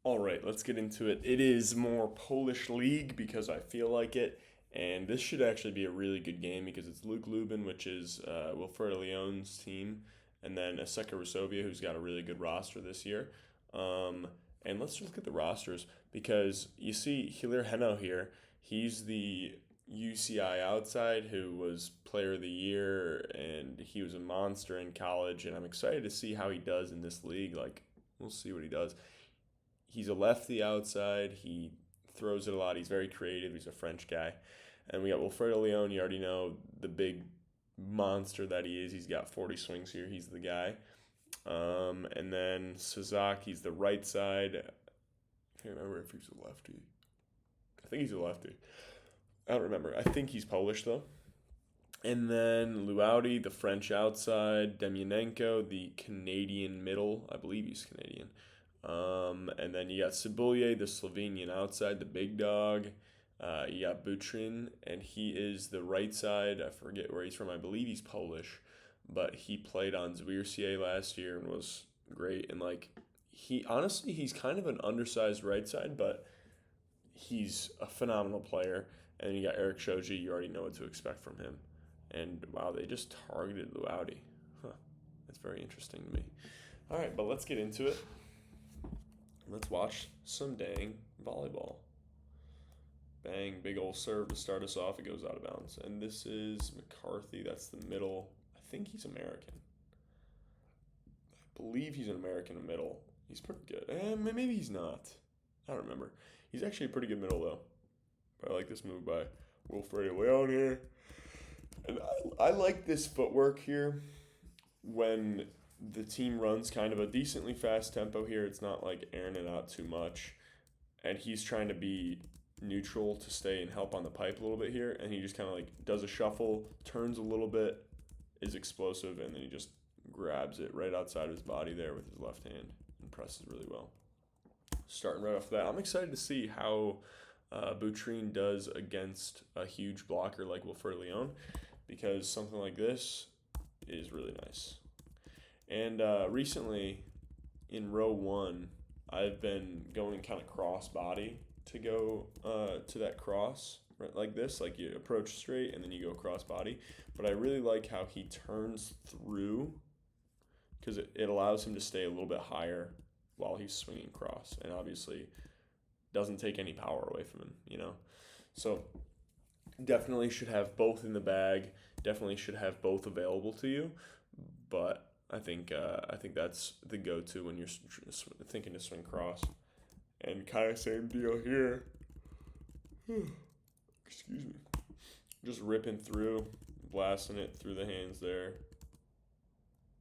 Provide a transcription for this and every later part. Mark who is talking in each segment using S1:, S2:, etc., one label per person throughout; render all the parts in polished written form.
S1: All right, let's get into it. It is more Polish league because I feel like it, and this should actually be a really good game because it's LUK Lubin, which is Wilfredo Leon's team, and then Asseco Resovia, who's got a really good roster this year. Um, and let's just look at the rosters because you see Hilir Henno here. He's the UCI outside who was player of the year, and he was a monster in college, and I'm excited to see how he does in this league. Like, we'll see what he does. He's a lefty outside. He throws it a lot. He's very creative. He's a French guy. And we got Wilfredo Leon. You already know the big monster that he is. He's got 40 swings here. He's the guy. And then Suzak, he's the right side. I can't remember if he's a lefty. I think he's a lefty. I don't remember. I think he's Polish though. And then Louati, the French outside. Demyanenko, the Canadian middle. I believe he's Canadian. And then you got Cebulj, the Slovenian outside, the big dog. You got Butryn, and he is the right side. I forget where he's from. I believe he's Polish, but he played on Zwirsky last year and was great. And like he honestly, he's kind of an undersized right side, but he's a phenomenal player. And then you got Eric Shoji. You already know what to expect from him. And wow, they just targeted Louati. Huh. That's very interesting to me. All right, but let's get into it. Let's watch some dang volleyball. Bang, big old serve to start us off. It goes out of bounds. And this is McCarthy. That's the middle. I think he's American. I believe he's an American middle. He's pretty good. Maybe he's not. I don't remember. He's actually a pretty good middle, though. But I like this move by Wilfredo Leon here. And I like this footwork here when the team runs kind of a decently fast tempo here. It's not like airing it out too much. And he's trying to be neutral to stay and help on the pipe a little bit here. And he just kind of like does a shuffle, turns a little bit, is explosive, and then he just grabs it right outside of his body there with his left hand and presses really well. Starting right off that, I'm excited to see how Butryn does against a huge blocker like Wilfredo Leon because something like this is really nice. And recently, in row one, I've been going kind of cross body to go to that cross, right, like this. Like you approach straight and then you go cross body. But I really like how he turns through because it allows him to stay a little bit higher while he's swinging cross. And obviously doesn't take any power away from him, you know? So definitely should have both in the bag. Definitely should have both available to you. But I think that's the go-to when you're thinking to swing cross. And kind of same deal here. Excuse me. Just ripping through, blasting it through the hands there,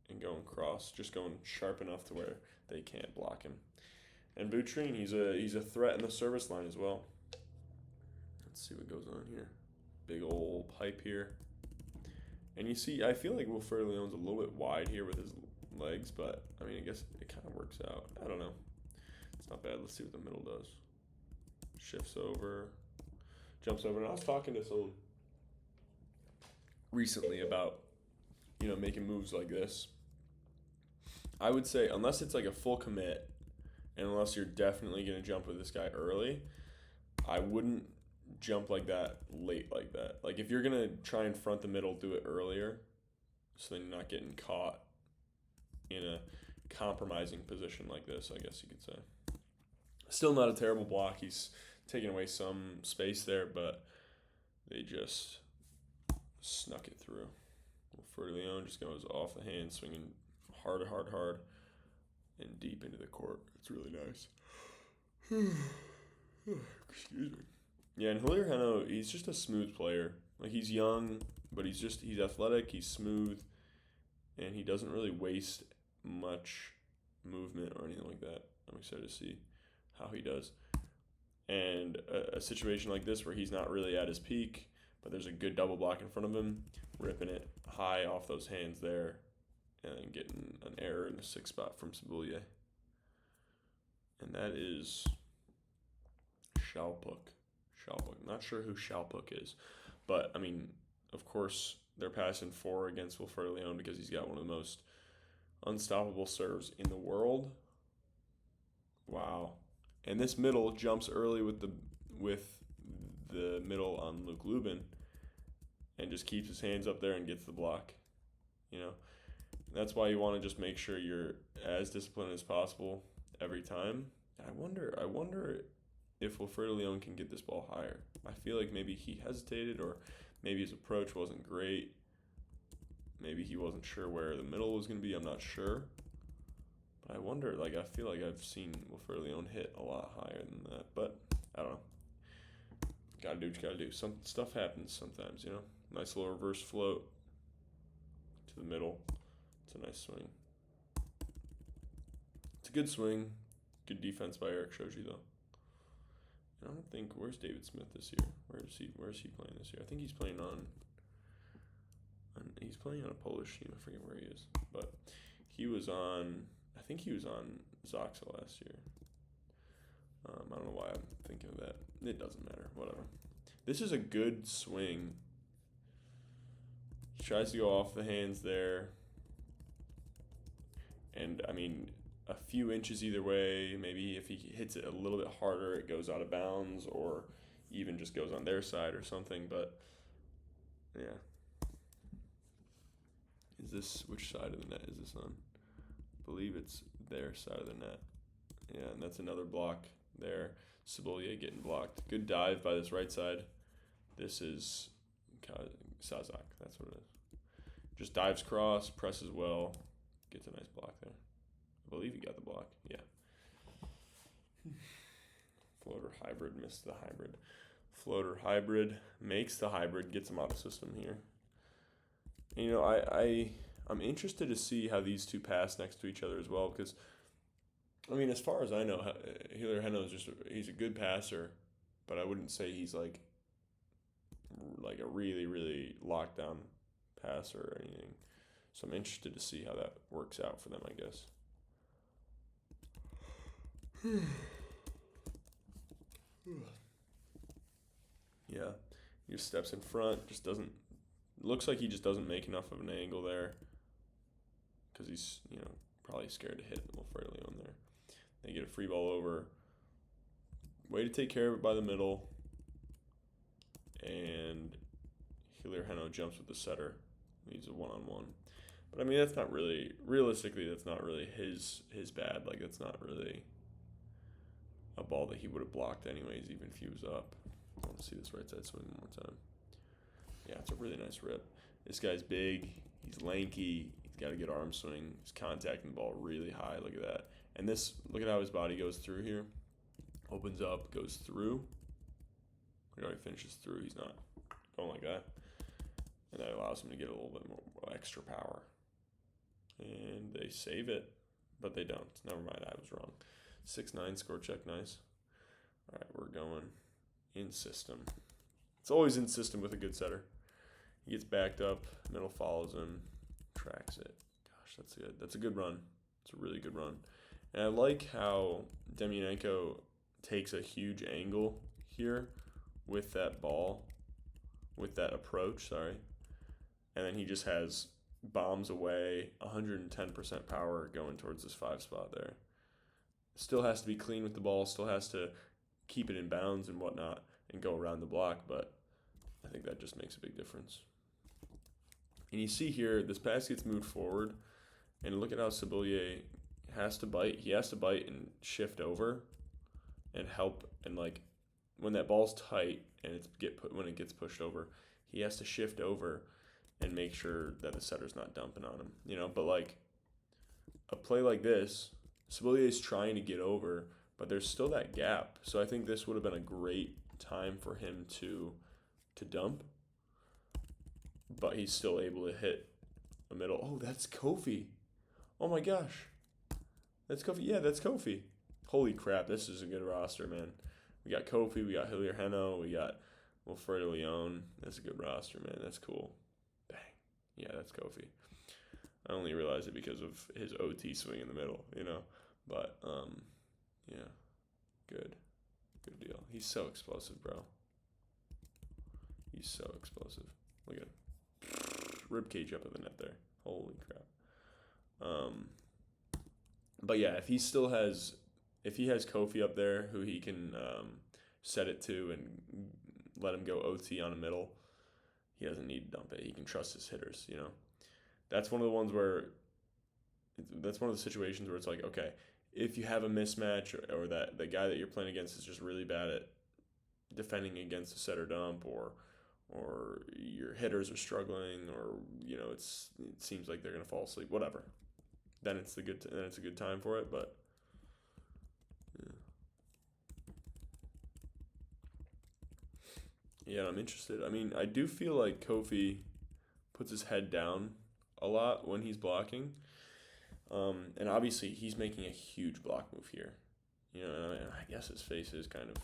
S1: and going cross. Just going sharp enough to where they can't block him. And Butryn, he's a threat in the service line as well. Let's see what goes on here. Big old pipe here. And you see, I feel like Wilfredo Leon's a little bit wide here with his legs, but I mean, I guess it kind of works out. I don't know. It's not bad. Let's see what the middle does. Shifts over, jumps over. And I was talking to someone recently about, making moves like this. I would say, unless it's like a full commit, and unless you're definitely going to jump with this guy early, I wouldn't jump like that late like that. Like if you're gonna try and front the middle, do it earlier, so then you're not getting caught in a compromising position like this. I guess you could say. Still not a terrible block. He's taking away some space there, but they just snuck it through. Wilfredo Leon just goes off the hand, swinging hard, and deep into the court. It's really nice. Excuse me. Yeah, and Hilir Henno, he's just a smooth player. Like he's young, but he's athletic, he's smooth, and he doesn't really waste much movement or anything like that. I'm excited to see how he does. And a situation like this where he's not really at his peak, but there's a good double block in front of him, ripping it high off those hands there, and then getting an error in the sixth spot from Cebulj. And that is Shalpuk. Not sure who Shalpuk is, but I mean, of course, they're passing four against Wilfredo Leon because he's got one of the most unstoppable serves in the world. Wow. And this middle jumps early with the middle on LUK Lubin and just keeps his hands up there and gets the block. You know, that's why you want to just make sure you're as disciplined as possible every time. I wonder if Wilfredo Leon can get this ball higher. I feel like maybe he hesitated, or maybe his approach wasn't great. Maybe he wasn't sure where the middle was going to be. I'm not sure. But I wonder, like, I feel like I've seen Wilfredo Leon hit a lot higher than that. But I don't know. Gotta do what you gotta do. Some stuff happens sometimes, you know? Nice little reverse float to the middle. It's a nice swing. It's a good swing. Good defense by Eric Shoji, though. I don't think, where's David Smith this year? Where is he playing this year? I think he's playing on a Polish team. I forget where he is, but I think he was on Zaxa last year. I don't know why I'm thinking of that. It doesn't matter. Whatever. This is a good swing. He tries to go off the hands there, and I mean, a few inches either way. Maybe if he hits it a little bit harder, it goes out of bounds, or even just goes on their side or something. But yeah, which side of the net is this on? I believe it's their side of the net. Yeah, and that's another block there. Cebulj getting blocked. Good dive by this right side. This is Sazak. That's what it is. Just dives cross, presses well, gets a nice block there. I believe he got the block. Yeah. Floater hybrid, missed the hybrid. Floater hybrid makes the hybrid, gets him out of system here. And, you know, I'm interested to see how these two pass next to each other as well, because I mean, as far as I know, Hilir Henno he's a good passer, but I wouldn't say he's like a really, really lockdown passer or anything. So I'm interested to see how that works out for them, I guess. Yeah, he just steps in front, looks like he just doesn't make enough of an angle there, because he's, you know, probably scared to hit Wilfredo Leon there. They get a free ball over. Way to take care of it by the middle. And Hilir Henno jumps with the setter. He's a one-on-one. But I mean, that's not really, realistically, that's not really his bad. Like, that's not really a ball that he would have blocked anyways, even if he was up. I want to see this right side swing one more time. Yeah, it's a really nice rip. This guy's big. He's lanky. He's got a good arm swing. He's contacting the ball really high. Look at that. And this, look at how his body goes through here. Opens up, goes through. Look how he finishes through. He's not going like that. And that allows him to get a little bit more extra power. And they save it, but they don't. Never mind, I was wrong. 6-9, score check, nice. All right, we're going in system. It's always in system with a good setter. He gets backed up, middle follows him, tracks it. Gosh, that's good. That's a good run. It's a really good run. And I like how Demyanenko takes a huge angle here with that ball, with that approach, and then he just has bombs away, 110% power going towards this 5 spot there. Still has to be clean with the ball, still has to keep it in bounds and whatnot and go around the block, but I think that just makes a big difference. And you see here, this pass gets moved forward, and look at how Cebulj has to bite. He has to bite and shift over and help, and like when that ball's tight and when it gets pushed over, he has to shift over and make sure that the setter's not dumping on him, you know. But like a play like this, Cebulj is trying to get over, but there's still that gap. So I think this would have been a great time for him to dump, but he's still able to hit a middle. Oh, that's Kofi. Oh my gosh. That's Kofi. Yeah, that's Kofi. Holy crap, this is a good roster, man. We got Kofi, we got Hilir Henno, we got Wilfredo Leon. That's a good roster, man. That's cool. Bang. Yeah, that's Kofi. I only realized it because of his OT swing in the middle, you know. But, yeah. Good. Good deal. He's so explosive, bro. He's so explosive. Look at him. Rib cage up at the net there. Holy crap. But yeah, if he still has if he has Kofi up there who he can set it to and let him go OT on a middle, he doesn't need to dump it. He can trust his hitters, you know. That's one of the ones where that's one of the situations where it's like, okay, if you have a mismatch or that the guy that you're playing against is just really bad at defending against a set or dump, or your hitters are struggling, or it seems like they're gonna fall asleep, whatever. Then it's a good time for it. But yeah, I'm interested. I mean, I do feel like Kofi puts his head down a lot when he's blocking. And obviously, he's making a huge block move here. And I guess his face is kind of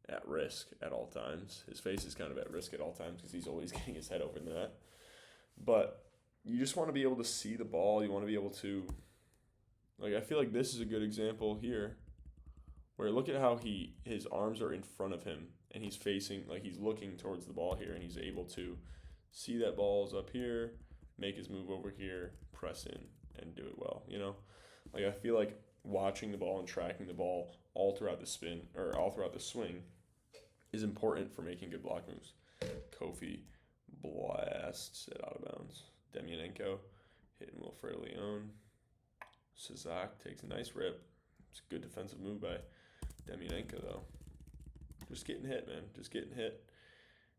S1: at risk at all times. His face is kind of at risk at all times because he's always getting his head over the net. But you just want to be able to see the ball. You want to be able to, I feel like this is a good example here, where look at how his arms are in front of him and he's facing, he's looking towards the ball here, and he's able to see that ball's up here, make his move over here, press in, and do it well. I feel like watching the ball and tracking the ball all throughout the spin or all throughout the swing is important for making good block moves. Kofi blasts it out of bounds. Demianenko hitting Wilfredo Leon. Cebulj takes a nice rip. It's a good defensive move by Demianenko, though. Just getting hit, man. Just getting hit.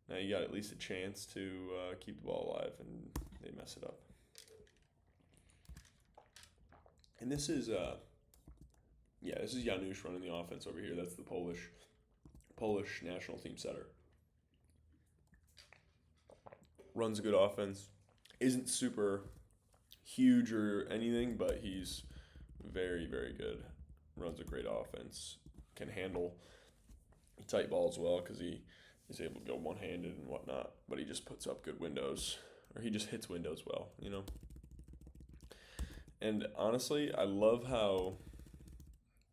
S1: Now you got at least a chance to keep the ball alive, and they mess it up. And this is Janusz running the offense over here. That's the Polish national team setter. Runs a good offense. Isn't super huge or anything, but he's very, very good. Runs a great offense. Can handle tight ball as well because he is able to go one-handed and whatnot, but he just puts up good windows, or he just hits windows well, And honestly, I love how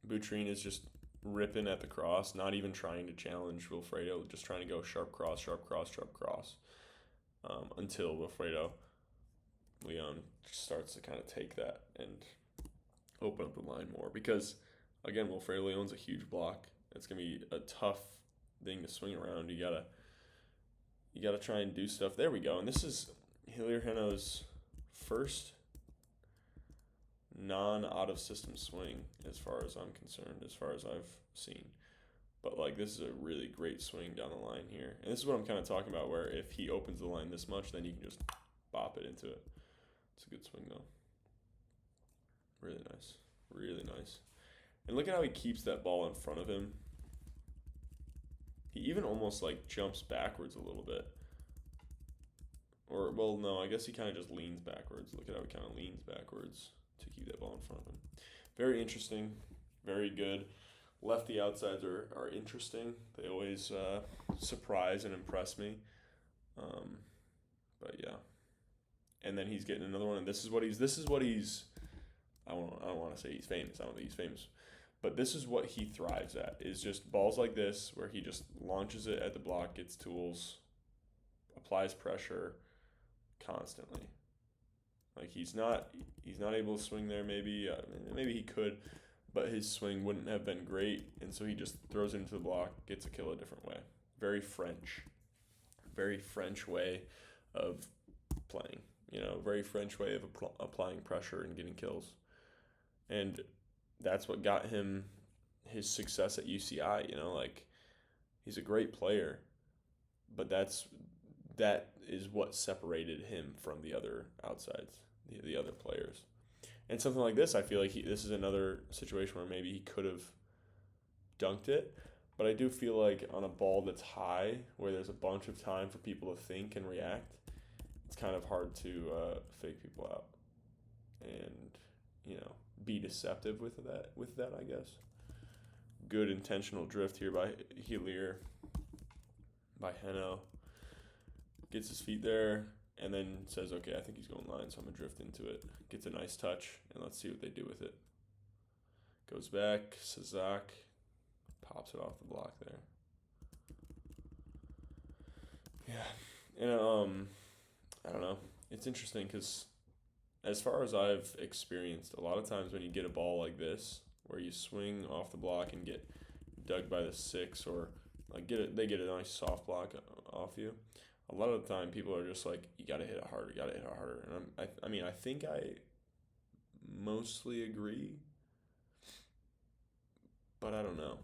S1: Butryn is just ripping at the cross, not even trying to challenge Wilfredo, just trying to go sharp cross, sharp cross, sharp cross, until Wilfredo Leon starts to kind of take that and open up the line more. Because, again, Wilfredo Leon's a huge block. It's going to be a tough thing to swing around. You gotta try and do stuff. There we go. And this is Hilir Henno's first non-out-of-system swing as far as I'm concerned, as far as I've seen. But, this is a really great swing down the line here. And this is what I'm kind of talking about, where if he opens the line this much, then you can just bop it into it. It's a good swing, though. Really nice. Really nice. And look at how he keeps that ball in front of him. He even almost, jumps backwards a little bit. Or, well, no, I guess he kind of just leans backwards. Look at how he kind of leans backwards to keep that ball in front of him. Very interesting. Very good. Lefty outsides are interesting. They always surprise and impress me. But yeah. And then he's getting another one, and this is what he's I don't want to say he's famous. I don't think he's famous. But this is what he thrives at, is just balls like this where he just launches it at the block, gets tools, applies pressure constantly. He's not able to swing there maybe. Maybe he could, but his swing wouldn't have been great, and so he just throws it into the block, gets a kill a different way. Very French way of playing. Very French way of applying pressure and getting kills. And that's what got him his success at UCI, he's a great player, but that is what separated him from the other outsides, the other players. And something like this, I feel like this is another situation where maybe he could have dunked it, but I do feel like on a ball that's high, where there's a bunch of time for people to think and react, it's kind of hard to fake people out and, be deceptive with that, I guess. Good intentional drift here by Hilir, by Henno. Gets his feet there, and then says, okay, I think he's going line, so I'm going to drift into it. Gets a nice touch, and let's see what they do with it. Goes back, Cebulj pops it off the block there. Yeah, and I don't know. It's interesting because as far as I've experienced, a lot of times when you get a ball like this, where you swing off the block and get dug by the 6, or like they get a nice soft block off you. A lot of the time, people are just like, you gotta hit it harder, and I mean, I think I mostly agree, but I don't know.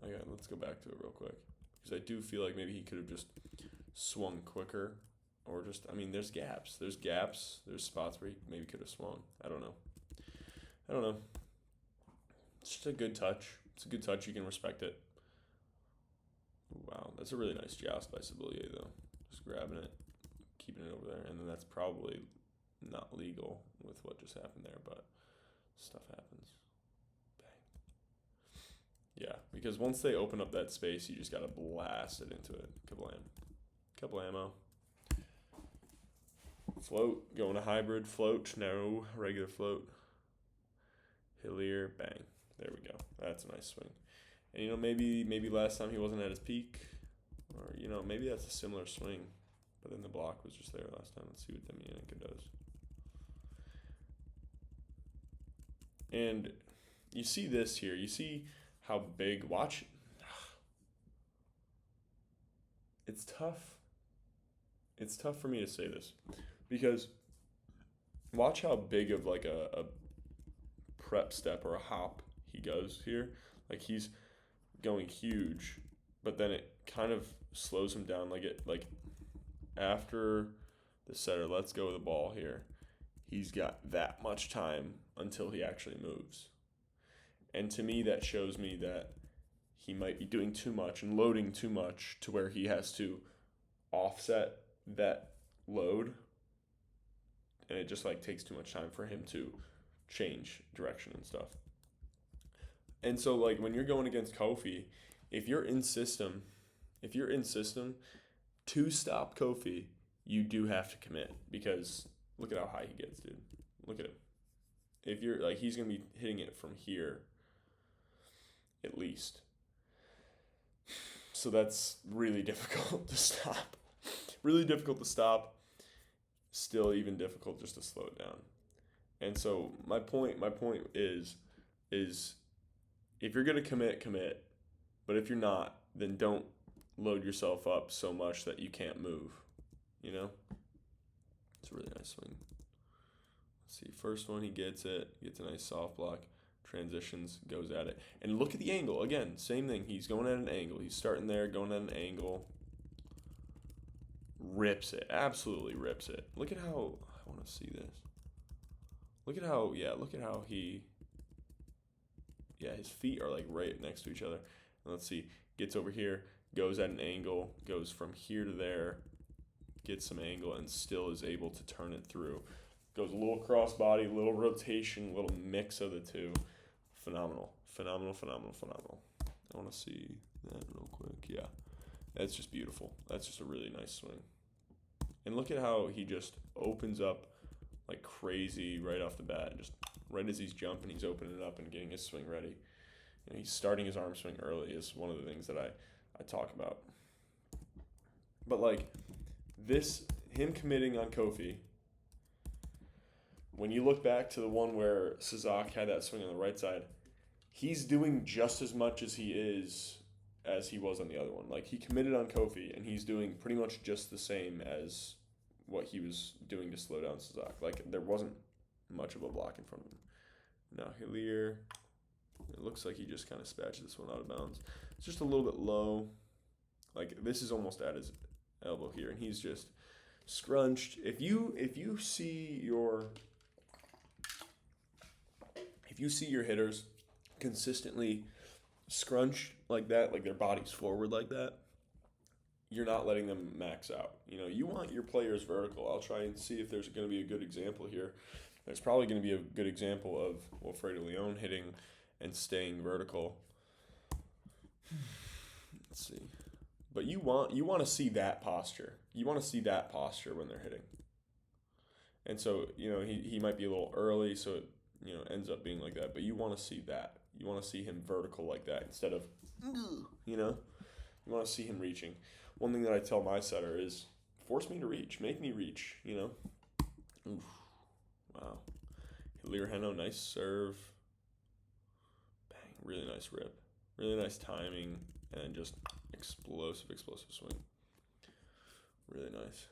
S1: Okay, let's go back to it real quick, because I do feel like maybe he could have just swung quicker, or just, I mean, there's gaps, there's spots where he maybe could have swung. I don't know. It's just a good touch. It's a good touch. You can respect it. Wow, that's a really nice joust by Cebulj, though. Just grabbing it, keeping it over there, and then that's probably not legal with what just happened there, but stuff happens. Bang. Yeah, because once they open up that space, you just gotta blast it into it. Kablamo. Float, going to hybrid, float, no, regular float. Hilir, bang. There we go. That's a nice swing. And, you know, maybe last time he wasn't at his peak, or, you know, maybe that's a similar swing, but then the block was just there last time. Let's see what Demianenko does. And you see this here. You see how big, watch. It's tough. It's tough for me to say this, because watch how big of like a prep step or a hop he goes here. Like, he's going huge, but then it kind of slows him down. Like after the setter lets go of the ball here, he's got that much time until he actually moves. And to me, that shows me that he might be doing too much and loading too much to where he has to offset that load, and it just like takes too much time for him to change direction and stuff. And so, like, when you're going against Kofi, if you're in system, to stop Kofi, you do have to commit, because look at how high he gets, dude. Look at him. If you're like, he's gonna be hitting it from here, at least. So that's really difficult to stop. Really difficult to stop. Still even difficult just to slow it down. And so my point is if you're gonna commit. But if you're not, then don't load yourself up so much that you can't move. You know? It's a really nice swing. Let's see. First one, he gets it. Gets a nice soft block. Transitions, goes at it. And look at the angle. Again, same thing. He's going at an angle. He's starting there, going at an angle. Rips it. Absolutely rips it. Look at how, I want to see this. Look at how his feet are like right next to each other. And let's see. Gets over here, goes at an angle, goes from here to there, gets some angle, and still is able to turn it through. Goes a little cross body, little rotation, little mix of the two. Phenomenal. I want to see that real quick. Yeah, that's just beautiful. That's just a really nice swing. And look at how he just opens up like crazy right off the bat. Just right as he's jumping, he's opening it up and getting his swing ready. And he's starting his arm swing early is one of the things that I talk about. But like this, him committing on Kofi, when you look back to the one where Cebulj had that swing on the right side, he's doing just as much as he was on the other one. Like, he committed on Kofi, and he's doing pretty much just the same as what he was doing to slow down Cebulj. Like, there wasn't much of a block in front of him. Now, Hilir, it looks like he just kind of spatched this one out of bounds. It's just a little bit low. Like, this is almost at his elbow here, and he's just scrunched. If you see your hitters consistently scrunch like that, like their body's forward like that, you're not letting them max out. You know, you want your players vertical. I'll try and see if there's going to be a good example here. There's probably going to be a good example of Wilfredo hitting and staying vertical. Let's see. But you want to see that posture. You want to see that posture when they're hitting. And so, you know, he might be a little early, so it, you know, ends up being like that. But you want to see that. You want to see him vertical like that instead of, you know, you want to see him reaching. One thing that I tell my setter is, force me to reach. Make me reach, you know. Oof. Wow. Hilir, Henno, nice serve. Really nice rip. Really nice timing, and just explosive swing. Really nice.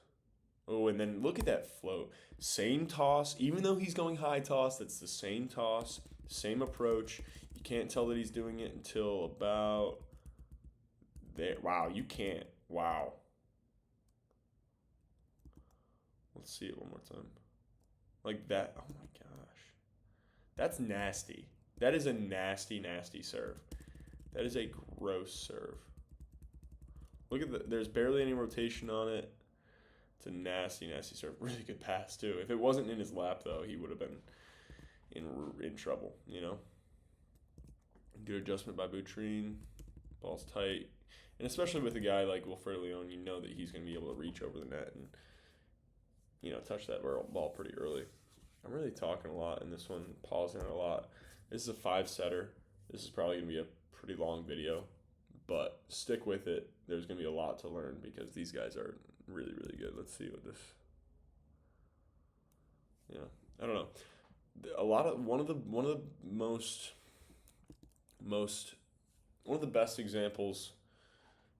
S1: Oh, and then look at that float. Same toss, even though he's going high toss, that's the same toss, same approach. You can't tell that he's doing it until about there. Wow, you can't. Wow. Let's see it one more time. Like that. Oh my gosh. That's nasty. That is a nasty, nasty serve. That is a gross serve. Look at there's barely any rotation on it. It's a nasty, nasty serve. Really good pass too. If it wasn't in his lap though, he would have been in trouble, you know. Good adjustment by Butryn. Ball's tight. And especially with a guy like Wilfredo, you know that he's going to be able to reach over the net and, you know, touch that ball pretty early. I'm really talking a lot in this one, pausing it a lot. This is a 5-setter. This is probably going to be a pretty long video, but stick with it. There's going to be a lot to learn because these guys are really, really good. Let's see what this. Yeah, I don't know. One of the best examples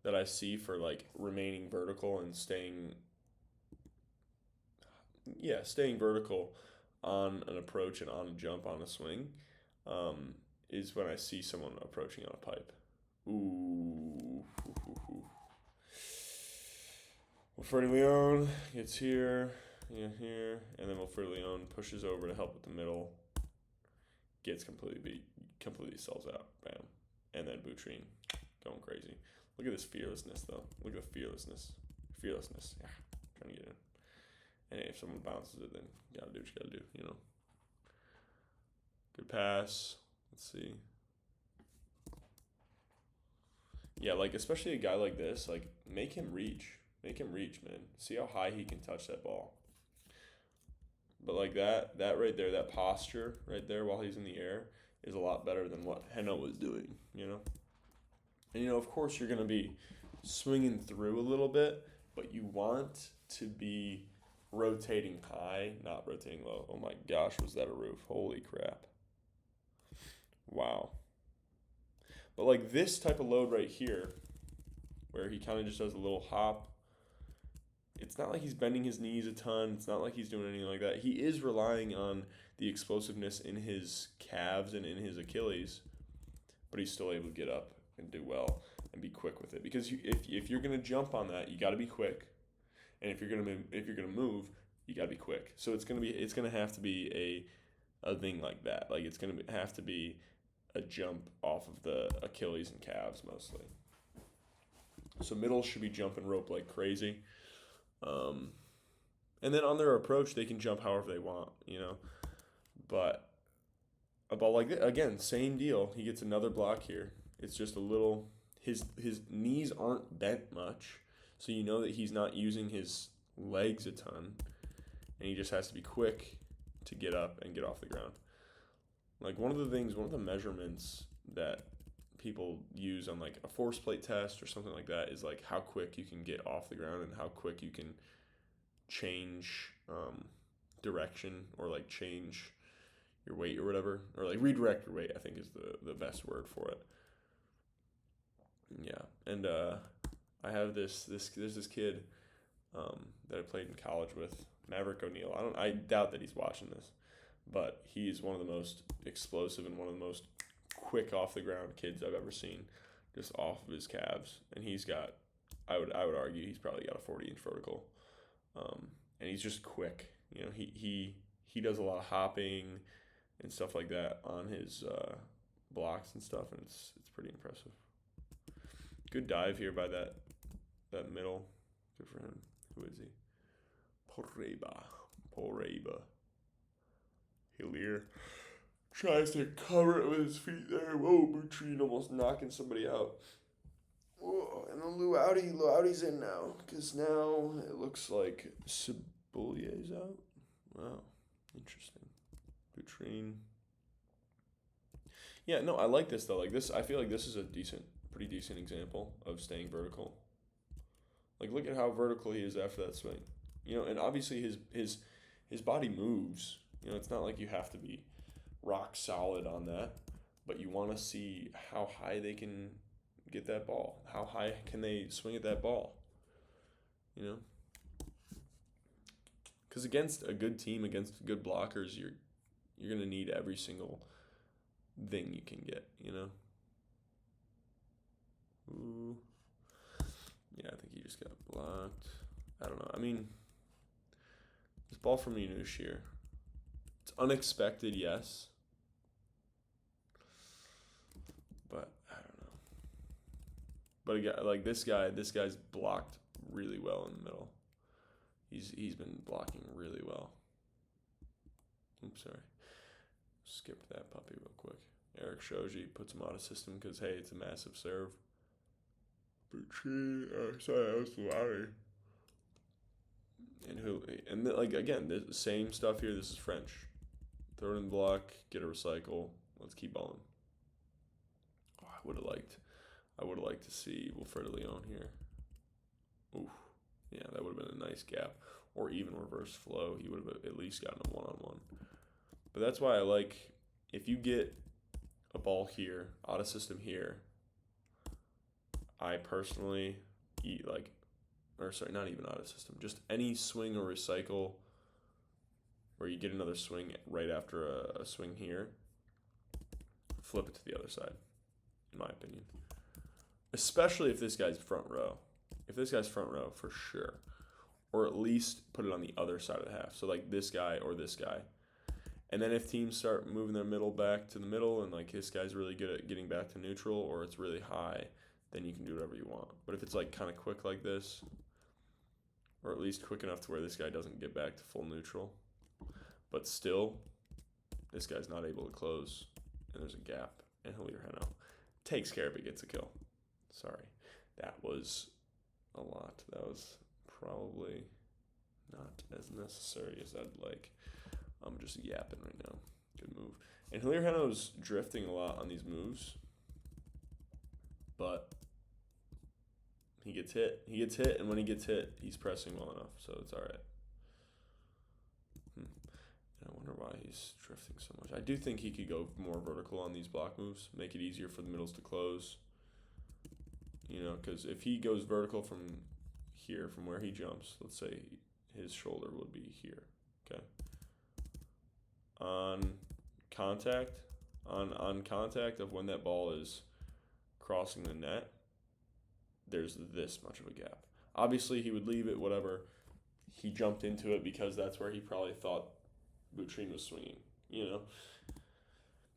S1: that I see for like remaining vertical and staying vertical on an approach and on a jump on a swing, is when I see someone approaching on a pipe. Ooh. Wilfredo gets here, here, and then Wilfredo pushes over to help with the middle. Gets completely sells out. Bam. And then Butryn going crazy. Look at this fearlessness, though. Look at the fearlessness. Yeah. Trying to get in. And if someone bounces it, then you gotta do what you gotta do, you know. Good pass. Let's see. Yeah, like, especially a guy like this, like, make him reach. Make him reach, man. See how high he can touch that ball. But, like, that right there, that posture right there while he's in the air is a lot better than what Henno was doing, you know? And, you know, of course, you're going to be swinging through a little bit, but you want to be rotating high, not rotating low. Oh, my gosh, was that a roof? Holy crap. Wow. But, like, this type of load right here, where he kind of just does a little hop, it's not like he's bending his knees a ton. It's not like he's doing anything like that. He is relying on the explosiveness in his calves and in his Achilles, but he's still able to get up and do well and be quick with it. Because if you're gonna jump on that, you got to be quick, and if you're gonna move, you got to be quick. So it's gonna have to be a thing like that. Like it's gonna have to be a jump off of the Achilles and calves mostly. So middle should be jumping rope like crazy. And then on their approach, they can jump however they want, you know. But a ball like that, again, same deal. He gets another block here. It's just a little, his knees aren't bent much, so you know that he's not using his legs a ton, and he just has to be quick to get up and get off the ground. Like one of the measurements that people use on like a force plate test or something like that is like how quick you can get off the ground and how quick you can change direction or like change your weight or whatever, or like redirect your weight, I think is the best word for it. Yeah, and I have there's this kid that I played in college with, Maverick O'Neal. I doubt that he's watching this, but he's one of the most explosive and one of the most quick off the ground kids I've ever seen, just off of his calves. And he's got, I would argue he's probably got a 40-inch vertical, and he's just quick. You know, he does a lot of hopping and stuff like that on his blocks and stuff, and it's pretty impressive. Good dive here by that middle. Good for him. Who is he? Poreba. Hilir tries to cover it with his feet there. Whoa, Butryn almost knocking somebody out. Whoa, and then Louati's in now, because now it looks like Cebulj's out. Wow, interesting. Butryn. Yeah, no, I like this though. Like this, I feel like this is a pretty decent example of staying vertical. Like look at how vertical he is after that swing. You know, and obviously his body moves. You know, it's not like you have to be rock solid on that, but you want to see how high they can get that ball. How high can they swing at that ball? You know? Because against a good team, against good blockers, you're gonna need every single thing you can get. You know. Ooh. Yeah, I think he just got blocked. I don't know. I mean, this ball from Yanush here. It's unexpected, yes. But I don't know. But a guy like this guy's blocked really well in the middle. He's been blocking really well. Oops, sorry. Skipped that puppy real quick. Eric Shoji puts him out of system because, hey, it's a massive serve. Butryn, sorry, that was Louati. And like, again, the same stuff here. This is French. Throw it in the block, get a recycle. Let's keep balling. Oh, I would have liked to see Wilfredo Leon here. Oof. Yeah, that would have been a nice gap. Or even reverse flow. He would have at least gotten a one-on-one. But that's why I like, if you get a ball here, out of system here, I personally not even out of system, just any swing or recycle where you get another swing right after a swing here, flip it to the other side, in my opinion. Especially if this guy's front row. If this guy's front row, for sure. Or at least put it on the other side of the half. So like this guy or this guy. And then if teams start moving their middle back to the middle and like this guy's really good at getting back to neutral or it's really high, then you can do whatever you want. But if it's like kind of quick like this, or at least quick enough to where this guy doesn't get back to full neutral, but still, this guy's not able to close, and there's a gap, and Hilir Henno takes care of it, gets a kill. Sorry, that was a lot. That was probably not as necessary as I'd like. I'm just yapping right now. Good move. And Hilir Henno's drifting a lot on these moves, but he gets hit. He gets hit, and when he gets hit, he's pressing well enough, so it's all right. I wonder why he's drifting so much. I do think he could go more vertical on these block moves, make it easier for the middles to close. You know, because if he goes vertical from here, from where he jumps, let's say his shoulder would be here, okay? On contact of when that ball is crossing the net, there's this much of a gap. Obviously, he would leave it, whatever. He jumped into it because that's where he probably thought Butryn was swinging, you know?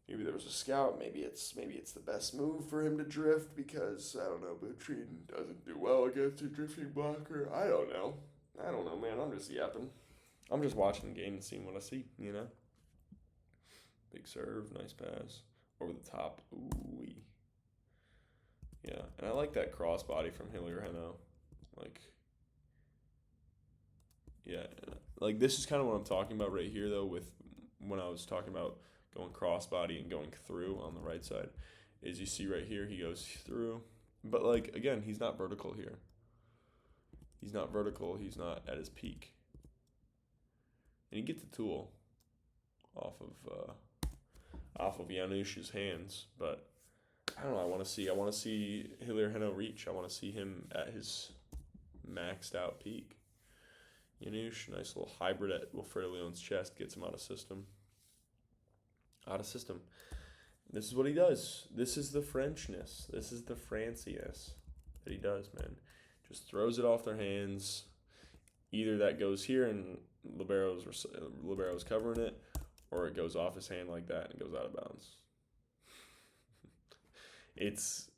S1: Maybe there was a scout. Maybe it's the best move for him to drift because, I don't know, Butryn doesn't do well against a drifting blocker. I don't know, man. I'm just yapping. I'm just watching the game and seeing what I see, you know? Big serve, nice pass. Over the top. Ooh-wee. Yeah, and I like that crossbody from Hilir Henno. Like, yeah, like this is kind of what I'm talking about right here, though, with when I was talking about going crossbody and going through on the right side, is you see right here, he goes through. But, like, again, he's not vertical here. He's not vertical. He's not at his peak. And he gets the tool off of Janusz's hands, but I don't know. I want to see Hilir Henno reach. I want to see him at his maxed out peak. Janusz, nice little hybrid at Wilfredo Leon's chest, gets him out of system. Out of system. This is what he does. This is the Frenchness. This is the Franciness that he does, man. Just throws it off their hands. Either that goes here and Libero's covering it, or it goes off his hand like that and goes out of bounds. It's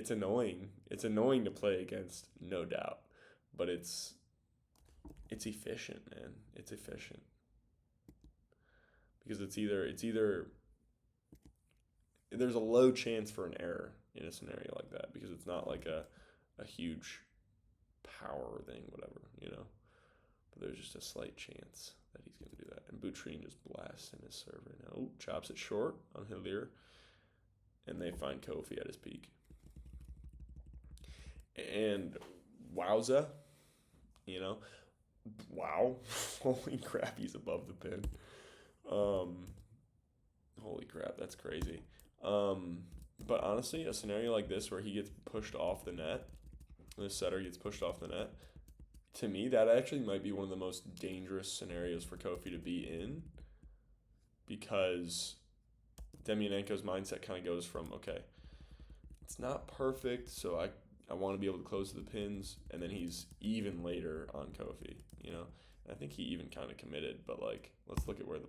S1: annoying. It's annoying to play against, no doubt, but it's efficient, man. It's efficient because it's either there's a low chance for an error in a scenario like that because it's not like a huge power thing, whatever, you know. But there's just a slight chance that he's going to do that. And Butryn just blasts in his serve right now. Ooh, chops it short on Hilir. And they find Kofi at his peak. And wowza, you know. Wow. Holy crap, he's above the pin. Holy crap, that's crazy. But honestly, a scenario like this where he gets pushed off the net, the setter gets pushed off the net, to me, that actually might be one of the most dangerous scenarios for Kofi to be in, because Demianenko's mindset kind of goes from, okay, it's not perfect, so I want to be able to close the pins, and then he's even later on Kofi, you know? And I think he even kind of committed, but, like, let's look at where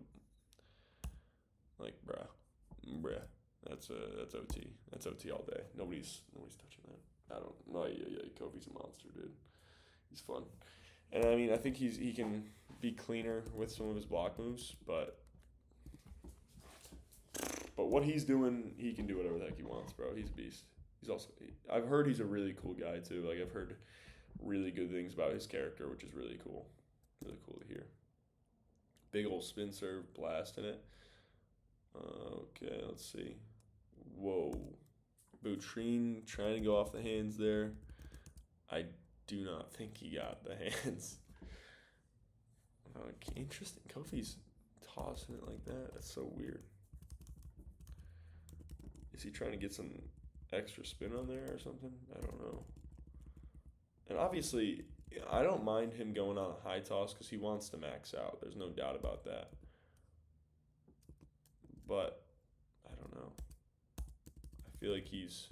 S1: bruh, that's OT. That's OT all day. Nobody's touching that. I don't know. Yeah, Kofi's a monster, dude. He's fun. And I mean, I think he can be cleaner with some of his block moves, but what he's doing, he can do whatever the heck he wants, bro. He's a beast. I've heard he's a really cool guy too. Like, I've heard really good things about his character, which is really cool. Really cool to hear. Big old spin serve blast in it. Okay, let's see. Whoa. Butryn trying to go off the hands there. I do not think he got the hands. Interesting. Kofi's tossing it like that. That's so weird. Is he trying to get some extra spin on there or something? I don't know. And obviously, I don't mind him going on a high toss because he wants to max out. There's no doubt about that. But I don't know. I feel like he's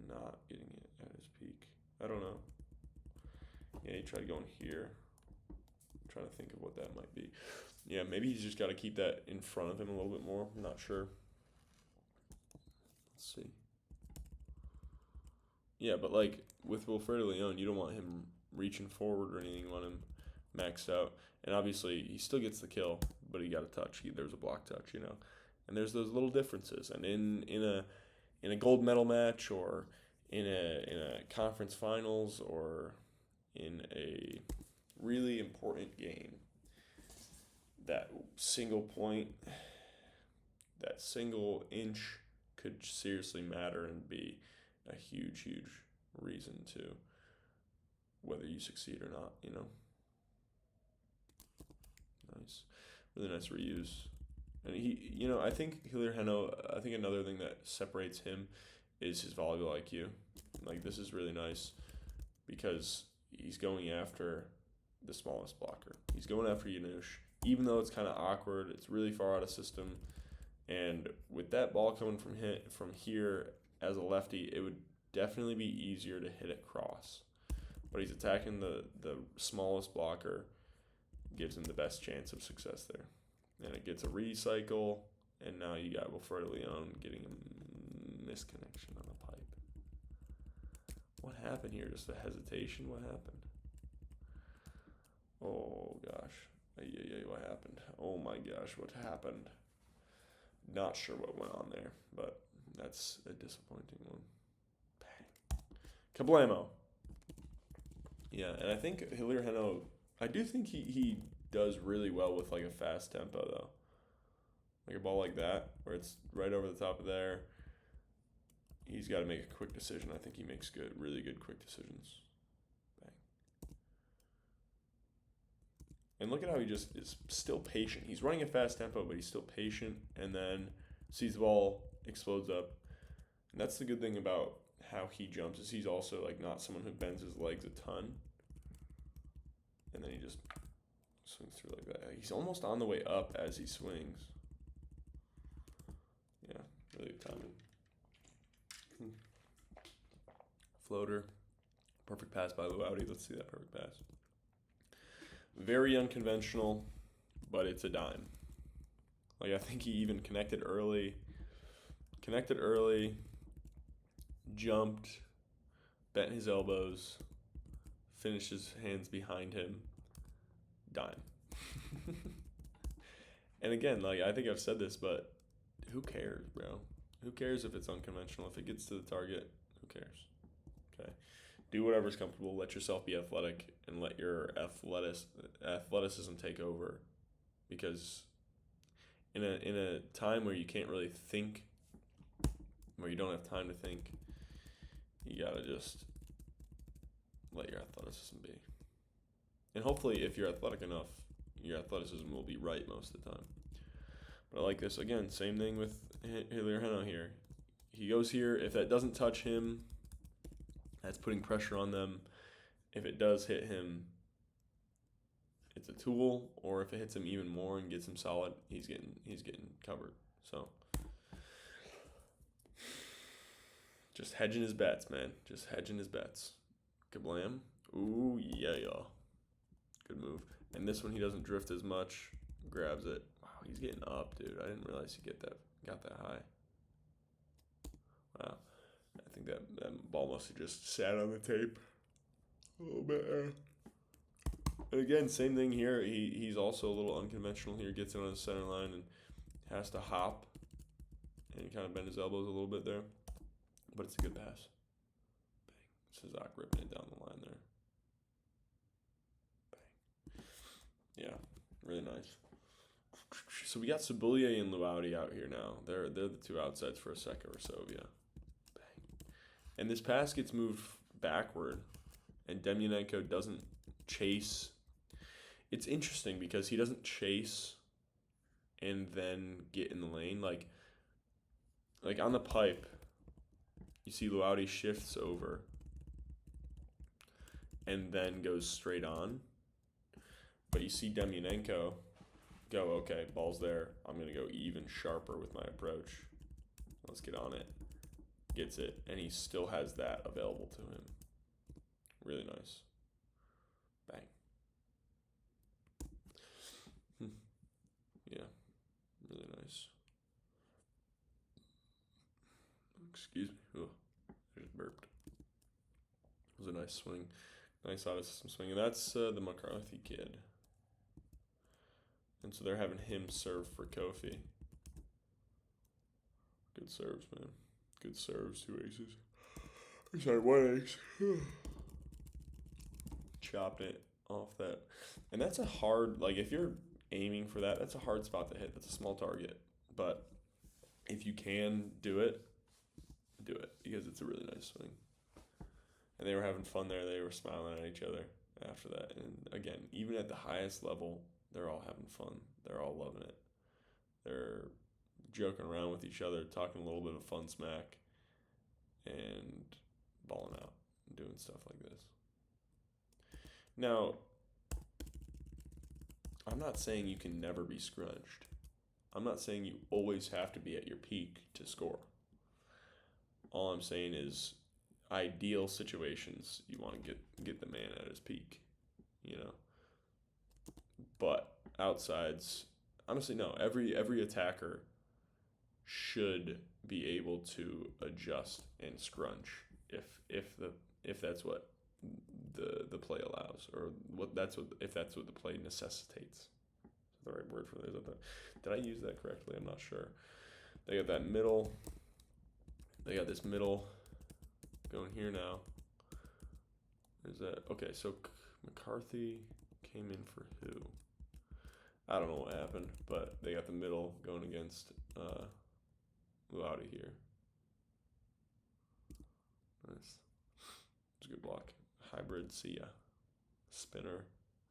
S1: not getting it at his peak. I don't know. Yeah, he tried going here. I'm trying to think of what that might be. Yeah, maybe he's just got to keep that in front of him a little bit more. I'm not sure. Let's see. Yeah, but like with Wilfredo Leon, you don't want him reaching forward or anything. You want him maxed out. And obviously, he still gets the kill, but he got a touch. There's a block touch, you know. And there's those little differences. And in a gold medal match, or in a conference finals, or in a really important game, that single point, that single inch could seriously matter and be a huge reason to whether you succeed or not, you know. Nice. Really nice reuse. And he, you know, I think Hilir Henno, I think another thing that separates him is his volleyball IQ. Like, this is really nice because he's going after the smallest blocker. He's going after Janusz, even though it's kind of awkward. It's really far out of system. And with that ball coming from here as a lefty, it would definitely be easier to hit it cross. But he's attacking the smallest blocker, gives him the best chance of success there. And it gets a recycle, and now you got Wilfredo Leon getting a misconnection on the pipe. What happened here? Just a hesitation? What happened? Oh, gosh. What happened? Oh, my gosh, what happened? Not sure what went on there, but that's a disappointing one. Bang. Kablamo. Yeah, and I think Hilir Henno, I do think he does really well with like a fast tempo though. Like a ball like that, where it's right over the top of there. He's got to make a quick decision. I think he makes really good quick decisions. Bang. And look at how he just is still patient. He's running a fast tempo, but he's still patient, and then sees the ball, explodes up. And that's the good thing about how he jumps, is he's also like not someone who bends his legs a ton. And then he just swings through like that. He's almost on the way up as he swings. Yeah, really good timing. Floater. Perfect pass by Louati. Let's see that perfect pass. Very unconventional, but it's a dime. Like, I think he even connected early, jumped, bent his elbows, finished his hands behind him, dime. And again, like, I think I've said this, but who cares, bro? Who cares if it's unconventional? If it gets to the target, who cares? Okay. Do whatever's comfortable. Let yourself be athletic, and let your athleticism take over. Because in a time where you can't really think, where you don't have time to think, you gotta just let your athleticism be. And hopefully, if you're athletic enough, your athleticism will be right most of the time. But I like this. Again, same thing with Hilir Henno here. He goes here. If that doesn't touch him, that's putting pressure on them. If it does hit him, it's a tool. Or if it hits him even more and gets him solid, he's getting covered. So just hedging his bets, man. Just hedging his bets. Kablam. Ooh, yeah. Good move. And this one, he doesn't drift as much. Grabs it. Wow, he's getting up, dude. I didn't realize he got that high. Wow. I think that ball must have just sat on the tape a little bit. And again, same thing here. He's also a little unconventional here. Gets it on the center line and has to hop and kind of bend his elbows a little bit there. But it's a good pass. Bang. Cebulj ripping it down the line there. Bang. Yeah, really nice. So we got Cebulj and Louati out here now. They're the two outsides for Asseco Resovia. Bang. And this pass gets moved backward, and Demyanenko doesn't chase. It's interesting because he doesn't chase and then get in the lane. Like on the pipe, you see Louati shifts over and then goes straight on. But you see Demyanenko go, okay, ball's there. I'm going to go even sharper with my approach. Let's get on it. Gets it, and he still has that available to him. Really nice. Bang. Yeah, really nice. Excuse me. Oh, I just burped. It was a nice swing. Nice out of system swing. And that's the McCarthy kid. And so they're having him serve for Kofi. Good serves, man. Good serves, 2 aces. Sorry, 1 ace. Chopping it off that. And that's a hard, like if you're aiming for that, that's a hard spot to hit. That's a small target. But if you can do it because it's a really nice swing. And they were having fun there. They were smiling at each other after that. And again, even at the highest level, they're all having fun. They're all loving it. They're joking around with each other, talking a little bit of fun smack, and balling out and doing stuff like this. Now, I'm not saying you can never be scrunched. I'm not saying you always have to be at your peak to score. All I'm saying is ideal situations, you want to get the man at his peak, you know. But outsides, honestly, no. Every attacker should be able to adjust and scrunch if that's what the play allows, or if that's what the play necessitates. Is that the right word for this? Did I use that correctly? I'm not sure. They got that middle. They got this middle going here now. Is that okay? So McCarthy came in for who? I don't know what happened, but they got the middle going against Louati here. Nice. It's a good block. Hybrid, see ya. Spinner,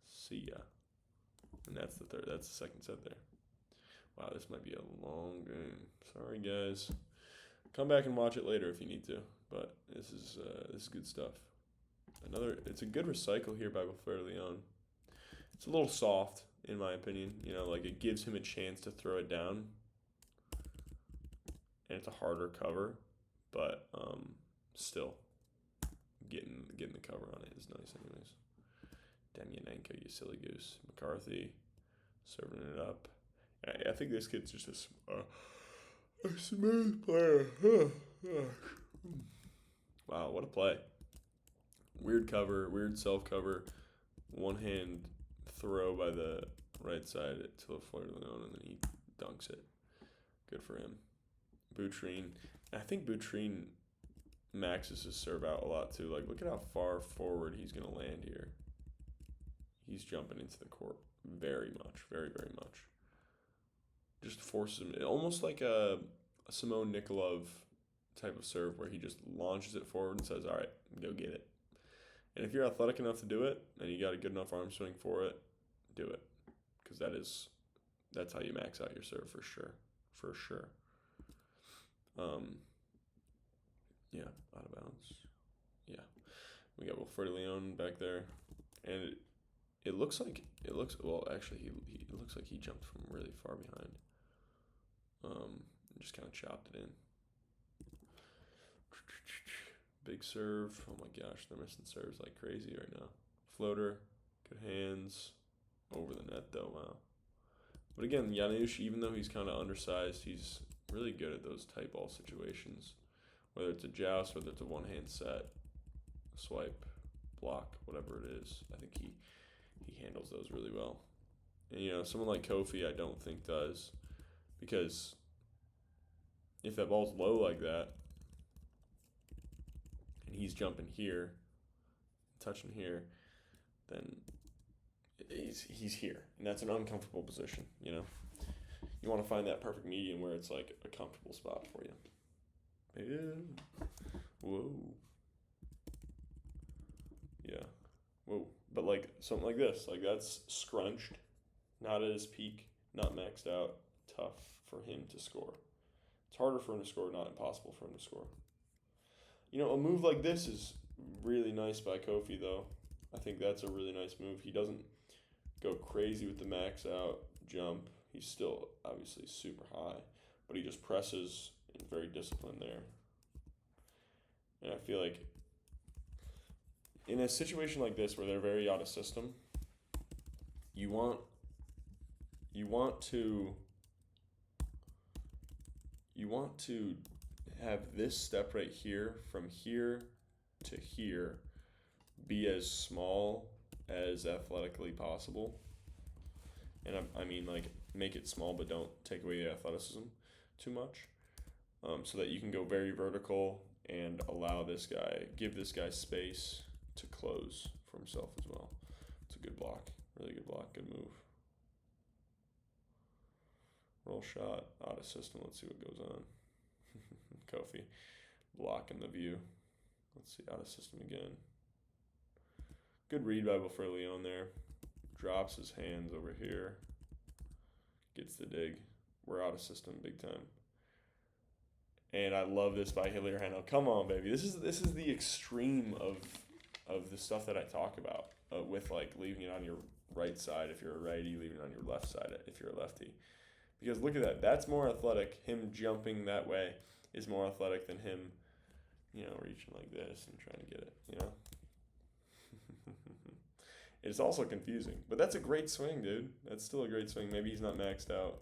S1: see ya. And that's the third. That's the second set there. Wow, this might be a long game. Sorry, guys. Come back and watch it later if you need to. But this is good stuff. It's a good recycle here by Wilfredo. It's a little soft, in my opinion. You know, like it gives him a chance to throw it down. And it's a harder cover, but still getting the cover on it is nice anyways. Demyanenko, you silly goose. McCarthy serving it up. I think this kid's just a smooth player. Wow, what a play. Weird cover, weird self-cover. One hand throw by the right side to Wilfredo, and then he dunks it. Good for him. Butryn. I think Butryn maxes his serve out a lot too. Like, look at how far forward he's going to land here. He's jumping into the court very much, very, very much. Just forces him, almost like a Simone Nikolov type of serve where he just launches it forward and says, all right, go get it. And if you're athletic enough to do it and you got a good enough arm swing for it, do it. because that's how you max out your serve for sure. For sure. Yeah, out of bounds. Yeah. We got Wilfredo back there. And it looks well actually he it looks like he jumped from really far behind. And just kind of chopped it in. Big serve. Oh my gosh, they're missing serves like crazy right now. Floater, good hands. Over the net though, wow. But again, Janusz, even though he's kind of undersized, he's really good at those tight ball situations. Whether it's a joust, whether it's a one-hand set, swipe, block, whatever it is. I think he handles those really well. And someone like Kofi I don't think does, because if that ball's low like that, and he's jumping here, touching here, then he's here, and that's an uncomfortable position. You want to find that perfect medium where it's like a comfortable spot for you. Yeah. Whoa. Yeah. Whoa. But like something like this, like that's scrunched, not at his peak, not maxed out, tough for him to score. It's harder for him to score, not impossible for him to score. A move like this is really nice by Kofi, though. I think that's a really nice move. He doesn't go crazy with the max out jump. He's still obviously super high, but he just presses and very disciplined there. And I feel like in a situation like this where they're very out of system, you want to have this step right here, from here to here, be as small as athletically possible. And I mean, like, make it small, but don't take away the athleticism too much, so that you can go very vertical and give this guy space to close for himself as well. It's a good block, really good block, good move. Roll shot, out of system. Let's see what goes on. Kofi blocking the view. Let's see, out of system again. Good read by Wilfredo there. Drops his hands over here. Gets the dig. We're out of system big time. And I love this by Hilir Henno. Come on, baby. This is the extreme of the stuff that I talk about with like leaving it on your right side if you're a righty, leaving it on your left side if you're a lefty. Because look at that. That's more athletic. Him jumping that way is more athletic than him, reaching like this and trying to get it, It's also confusing. But that's a great swing, dude. That's still a great swing. Maybe he's not maxed out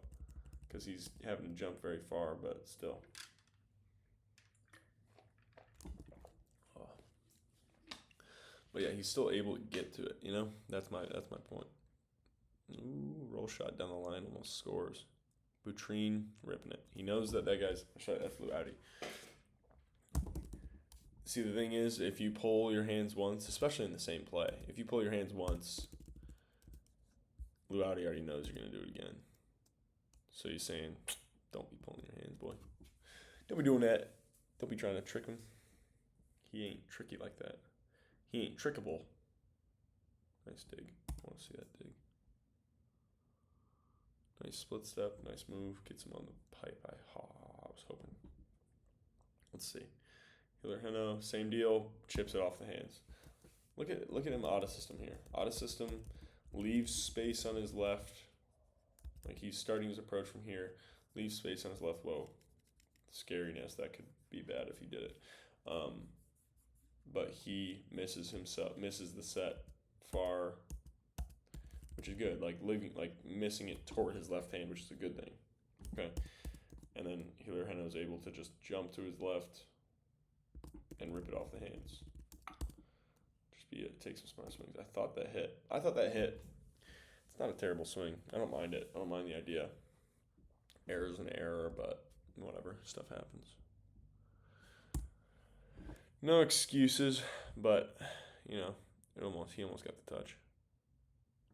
S1: because he's having to jump very far, but still. Oh. But yeah, he's still able to get to it, That's my point. Ooh, roll shot down the line, almost scores. Butryn ripping it. He knows that guy's... Sorry, that's Louati. See, the thing is, if you pull your hands once, especially in the same play, if you pull your hands once, Louati already knows you're going to do it again. So he's saying, don't be pulling your hands, boy. Don't be doing that. Don't be trying to trick him. He ain't tricky like that. He ain't trickable. Nice dig. I want to see that dig. Nice split step, nice move, gets him on the pipe. I was hoping. Let's see. Hilir Henno, same deal, chips it off the hands. Look at him out of system here. Out of system, leaves space on his left. Like he's starting his approach from here. Leaves space on his left. Whoa. Scariness, that could be bad if he did it. But he misses the set far, which is good, missing it toward his left hand, which is a good thing. Okay. And then Hilir Henno is able to just jump to his left and rip it off the hands. Take some smart swings. I thought that hit. It's not a terrible swing. I don't mind it. I don't mind the idea. Error's an error, but whatever. Stuff happens. No excuses, but, he almost got the touch.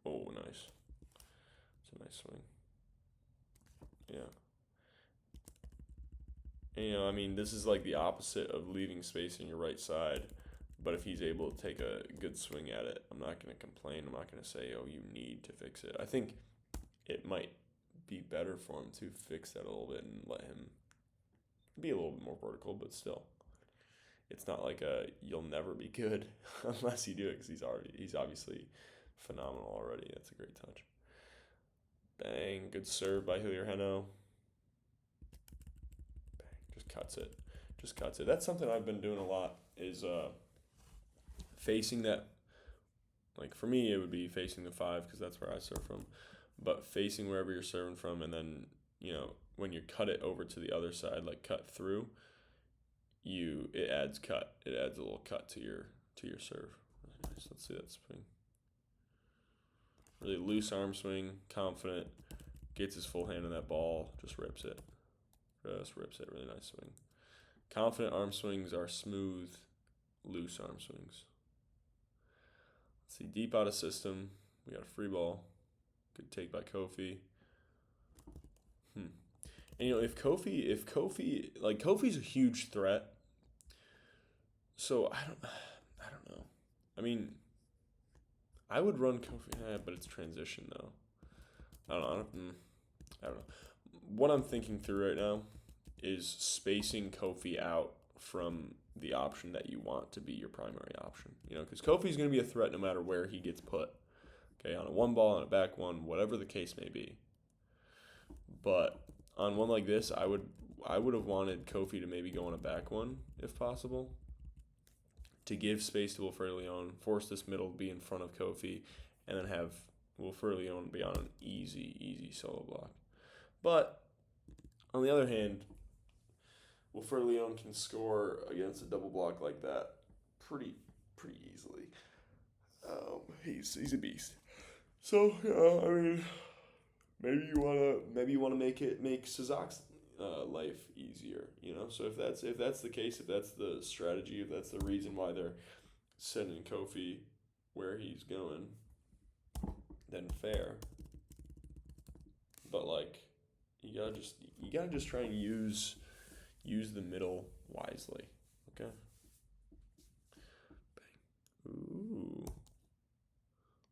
S1: Oh, nice. It's a nice swing. Yeah. And, this is like the opposite of leaving space in your right side. But if he's able to take a good swing at it, I'm not going to complain. I'm not going to say, oh, you need to fix it. I think it might be better for him to fix that a little bit and let him be a little bit more vertical, but still. It's not like you'll never be good unless you do it, because he's obviously phenomenal already. That's a great touch. Bang, good serve by Hilir Henno. Bang, just cuts it. That's something I've been doing a lot, is facing that. Like for me, it would be facing the 5 because that's where I serve from. But facing wherever you're serving from, and then when you cut it over to the other side, like cut through, it adds cut. It adds a little cut to your serve. Really nice. Let's see that swing. Really loose arm swing, confident, gets his full hand on that ball, just rips it. Really nice swing. Confident arm swings are smooth, loose arm swings. Let's see, deep out of system. We got a free ball. Good take by Kofi. And if Kofi, like Kofi's a huge threat. So I don't know. I mean, I would run Kofi, but it's transition though. I don't know. What I'm thinking through right now is spacing Kofi out from the option that you want to be your primary option. Because Kofi's going to be a threat no matter where he gets put. Okay, on a 1 ball, on a back 1, whatever the case may be. But on one like this, I would have wanted Kofi to maybe go on a back 1 if possible, to give space to Wilfredo, force this middle to be in front of Kofi, and then have Wilfredo be on an easy solo block. But on the other hand, Wilfredo can score against a double block like that pretty easily. He's a beast. So I mean, maybe you wanna make Cebulj life easier. So if that's the case, if that's the strategy, if that's the reason why they're sending Kofi where he's going, then fair. But like, you gotta just try and use the middle wisely. Okay. Bang. Ooh.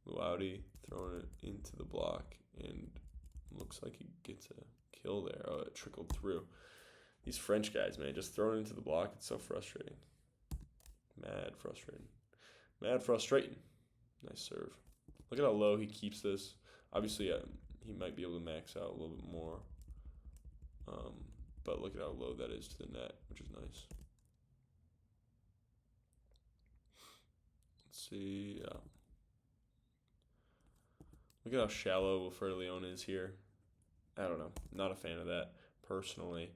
S1: Louati throwing it into the block, and looks like he gets a kill there. Oh, it trickled through. These French guys, man, just throwing it into the block, it's so frustrating. Mad frustrating. Nice serve. Look at how low he keeps this. Obviously, he might be able to max out a little bit more. But look at how low that is to the net, which is nice. Let's see. Look at how shallow Wilfredo is here. I don't know. Not a fan of that, personally.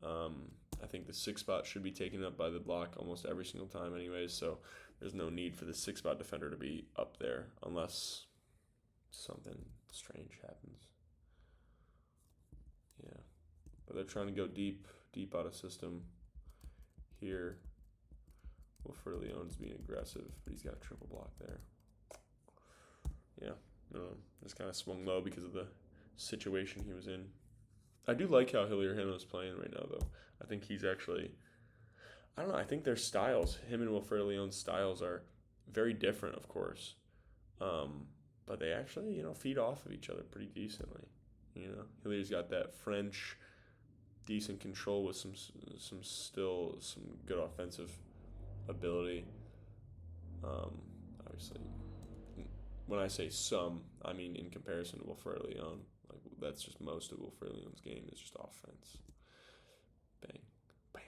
S1: I think the 6 spot should be taken up by the block almost every single time anyways, so there's no need for the 6 spot defender to be up there unless something strange happens. Yeah. But they're trying to go deep out of system here. Wilfredo is being aggressive, but he's got a triple block there. Yeah. Just kind of swung low because of the situation he was in. I do like how Hilir Henno is playing right now, though. I think he's actually, I don't know, I think their styles, him and Wilfredo's styles are very different, of course. But they actually, feed off of each other pretty decently. Hilir's got that French decent control with some good offensive ability. Obviously, when I say some, I mean in comparison to Wilfredo. Like, that's just most of Wilfredo's game is just offense. Bang, bam.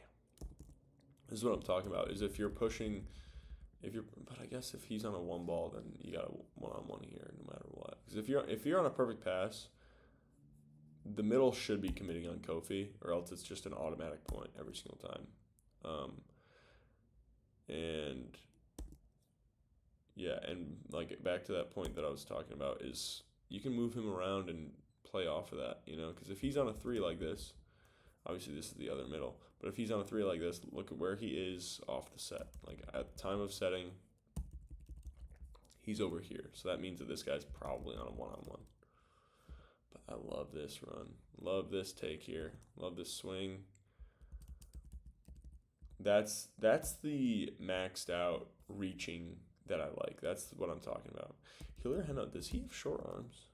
S1: This is what I'm talking about. Is if you're pushing, but I guess if he's on a 1 ball, then you got a 1-on-1 here, no matter what. Because if you're on a perfect pass, the middle should be committing on Kofi, or else it's just an automatic point every single time. And yeah, and like back to that point that I was talking about is you can move him around and play off of that, because if he's on a 3 like this, obviously this is the other middle, but if he's on a 3 like this, look at where he is off the set. Like at the time of setting, he's over here, so that means that this guy's probably on a 1-on-1. But I love this run, love this take here, love this swing. That's the maxed out reaching that I like. That's what I'm talking about. Hilir Henno, does he have short arms?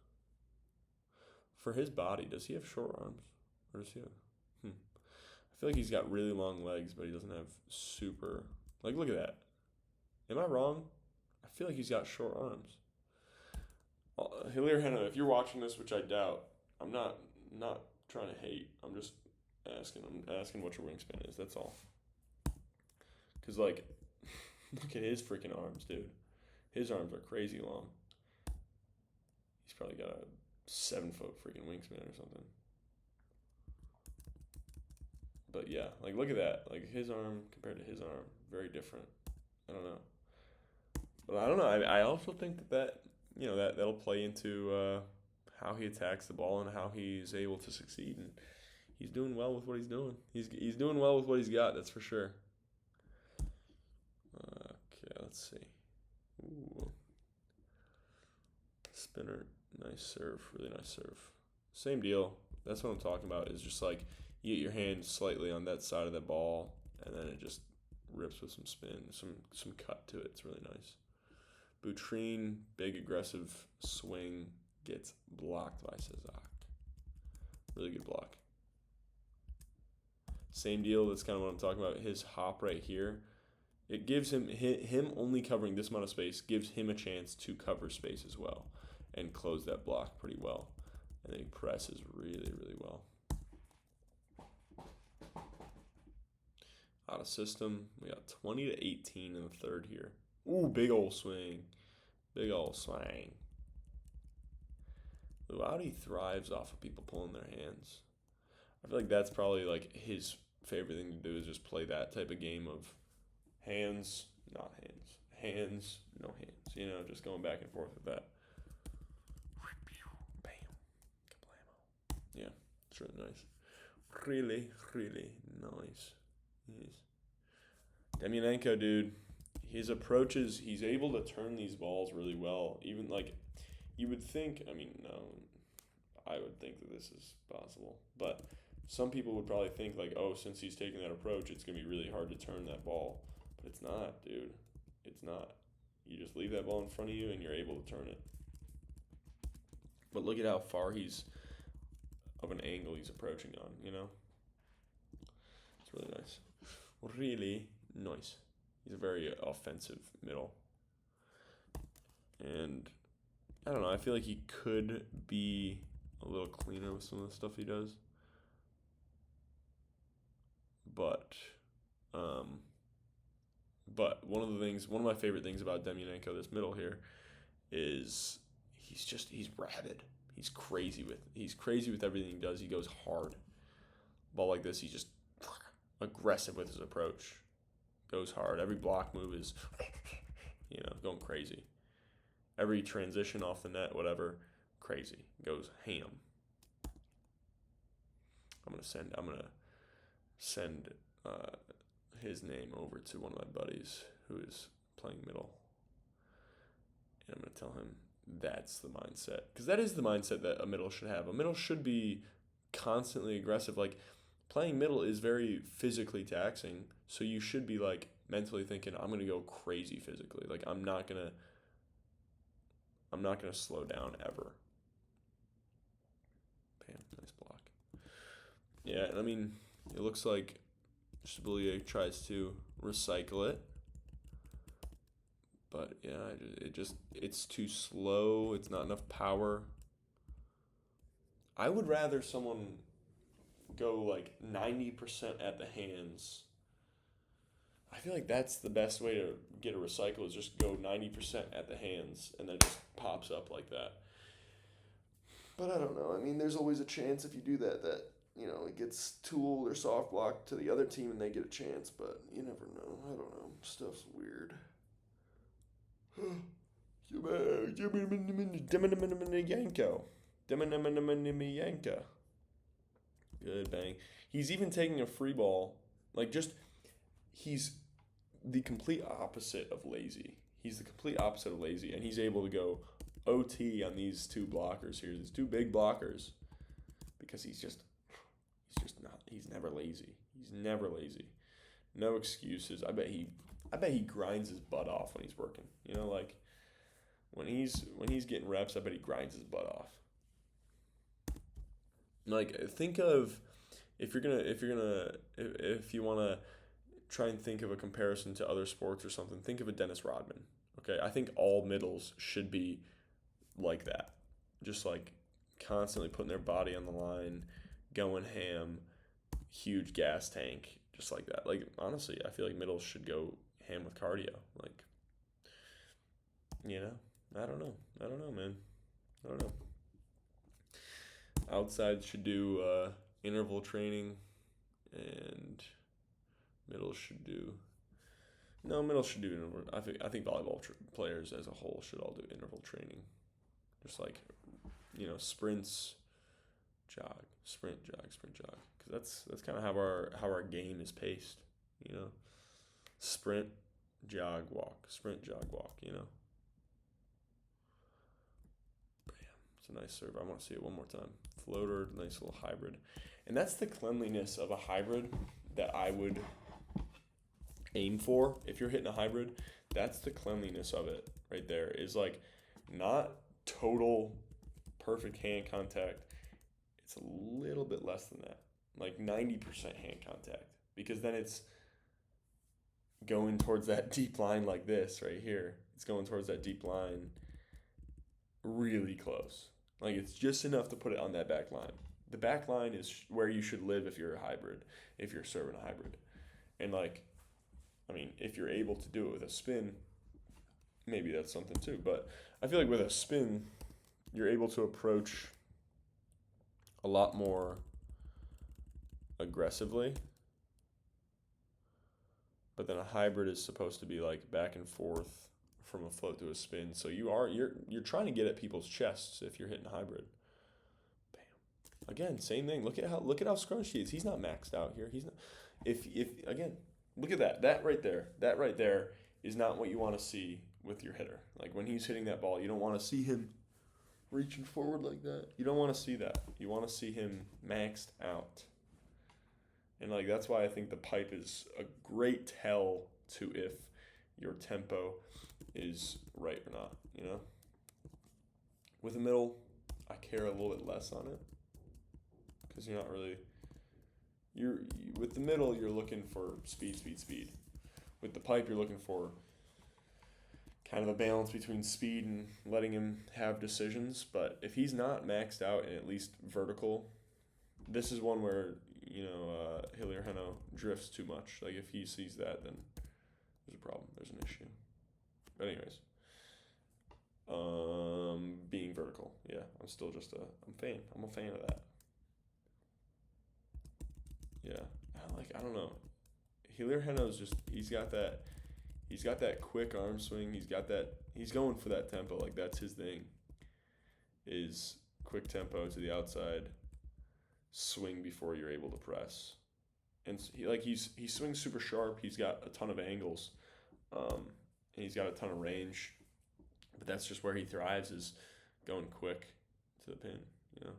S1: for his body, does he have short arms? Or does he have... I feel like he's got really long legs, but he doesn't have super... Like, look at that. Am I wrong? I feel like he's got short arms. Hilir, Henno, if you're watching this, which I doubt, I'm not trying to hate. I'm just asking. I'm asking what your wingspan is. That's all. Because, like, look at his freaking arms, dude. His arms are crazy long. He's probably got a 7-foot freaking wingspan or something. But yeah, like, look at that. Like, his arm compared to his arm, very different. I don't know. But I don't know. I also think that you know, that'll play into how he attacks the ball and how he's able to succeed. And he's doing well with what he's doing. He's doing well with what he's got, that's for sure. Okay, let's see. Ooh. Spinner, nice serve, really nice serve. Same deal. That's what I'm talking about, is just like you get your hand slightly on that side of the ball and then it just rips with some spin, some cut to it. It's really nice. Butryn, big aggressive swing, gets blocked by Cebulj. Really good block. Same deal, that's kind of what I'm talking about. His hop right here, it gives him only covering this amount of space, gives him a chance to cover space as well and close that block pretty well. And then he presses really, really well. Out of system, we got 20 to 18 in the third here. Ooh, big old swing. Big old swing. Louati thrives off of people pulling their hands. I feel like that's probably like his favorite thing to do, is just play that type of game of hands, not hands. Hands, no hands. You know, just going back and forth with that. Bam. Kablamo. Yeah, it's really nice. Really, really nice. Yes. Demyanenko, dude. His approaches, he's able to turn these balls really well. Even like, you would think, I mean, no, I would think that this is possible. But some people would probably think like, oh, since he's taking that approach, it's going to be really hard to turn that ball. But it's not, dude. It's not. You just leave that ball in front of you and you're able to turn it. But look at how far of an angle he's approaching on, you know? It's really nice. Really nice. He's a very offensive middle. And I don't know, I feel like he could be a little cleaner with some of the stuff he does. But one of my favorite things about Demyanenko, this middle here, is he's rabid. He's crazy with everything he does. He goes hard. Ball like this, he's just aggressive with his approach. Goes hard. Every block move is, going crazy. Every transition off the net, whatever, crazy. Goes ham. I'm gonna send his name over to one of my buddies who is playing middle, and I'm gonna tell him that's the mindset, because that is the mindset that a middle should have. A middle should be constantly aggressive. Like, playing middle is very physically taxing, so you should be like mentally thinking, I'm gonna go crazy physically. Like, I'm not gonna slow down ever. Bam, nice block. Yeah, I mean, it looks like Cebulj tries to recycle it, but yeah, it's too slow. It's not enough power. I would rather someone go like 90% at the hands. I feel like that's the best way to get a recycle, is just go 90% at the hands and then just pops up like that. But I don't know. I mean, there's always a chance if you do that it gets tooled or soft blocked to the other team and they get a chance, but you never know. I don't know. Stuff's weird. Demyanenko. Good bang. He's even taking a free ball. He's the complete opposite of lazy. And he's able to go OT on these two blockers here, these two big blockers, because he's never lazy. He's never lazy. No excuses. I bet he grinds his butt off when he's working. When he's getting reps, I bet he grinds his butt off. Like think of if you want to try and think of a comparison to other sports or something, think of a Dennis Rodman. Okay, I think all middles should be like that, just like constantly putting their body on the line, going ham, huge gas tank, just like that. Like honestly, I feel like middles should go ham with cardio. Like you know, I don't know, man. I don't know. Outside should do interval training, and middle should do no middle should do interval. I think volleyball players as a whole should all do interval training, just like sprints, jog, sprint, jog, sprint, jog, because that's kind of how our game is paced. You know, sprint, jog, walk, sprint, jog, walk. You know, it's a nice serve. I want to see it one more time. Floater, nice little hybrid, and that's the cleanliness of a hybrid that I would aim for. If you're hitting a hybrid, that's the cleanliness of it right there. Is like not total perfect hand contact. It's a little bit less than that, like 90% hand contact, because then it's going towards that deep line like this right here. It's going towards that deep line really close. Like it's just enough to put it on that back line. The back line is where you should live if you're a hybrid, if you're serving a hybrid. And like, I mean, if you're able to do it with a spin, maybe that's something too. But I feel like with a spin, you're able to approach a lot more aggressively. But then a hybrid is supposed to be like back and forth from a float to a spin. So you're trying to get at people's chests if you're hitting a hybrid. Bam. Again, same thing. Look at how scrunched he is. He's not maxed out here. He's not. If again, look at that. That right there. That right there is not what you want to see with your hitter. Like when he's hitting that ball, you don't want to see him reaching forward like that. You don't want to see that. You want to see him maxed out. And like that's why I think the pipe is a great tell to if your tempo is right or not, you know? With the middle, I care a little bit less on it because you're not really with the middle you're looking for speed, speed, speed. With the pipe you're looking for kind of a balance between speed and letting him have decisions, but if he's not maxed out and at least vertical, this is one where Hilir Henno drifts too much. Like if he sees that, then there's a problem. There's an issue. But anyways, being vertical, yeah, I'm still just I'm a fan of that. Yeah, I don't know. Hilir Henno's just he's got that quick arm swing. He's going for that tempo. Like that's his thing. Is quick tempo to the outside, swing before you're able to press, and he swings super sharp. He's got a ton of angles, and he's got a ton of range, but that's just where he thrives is going quick to the pin, you know.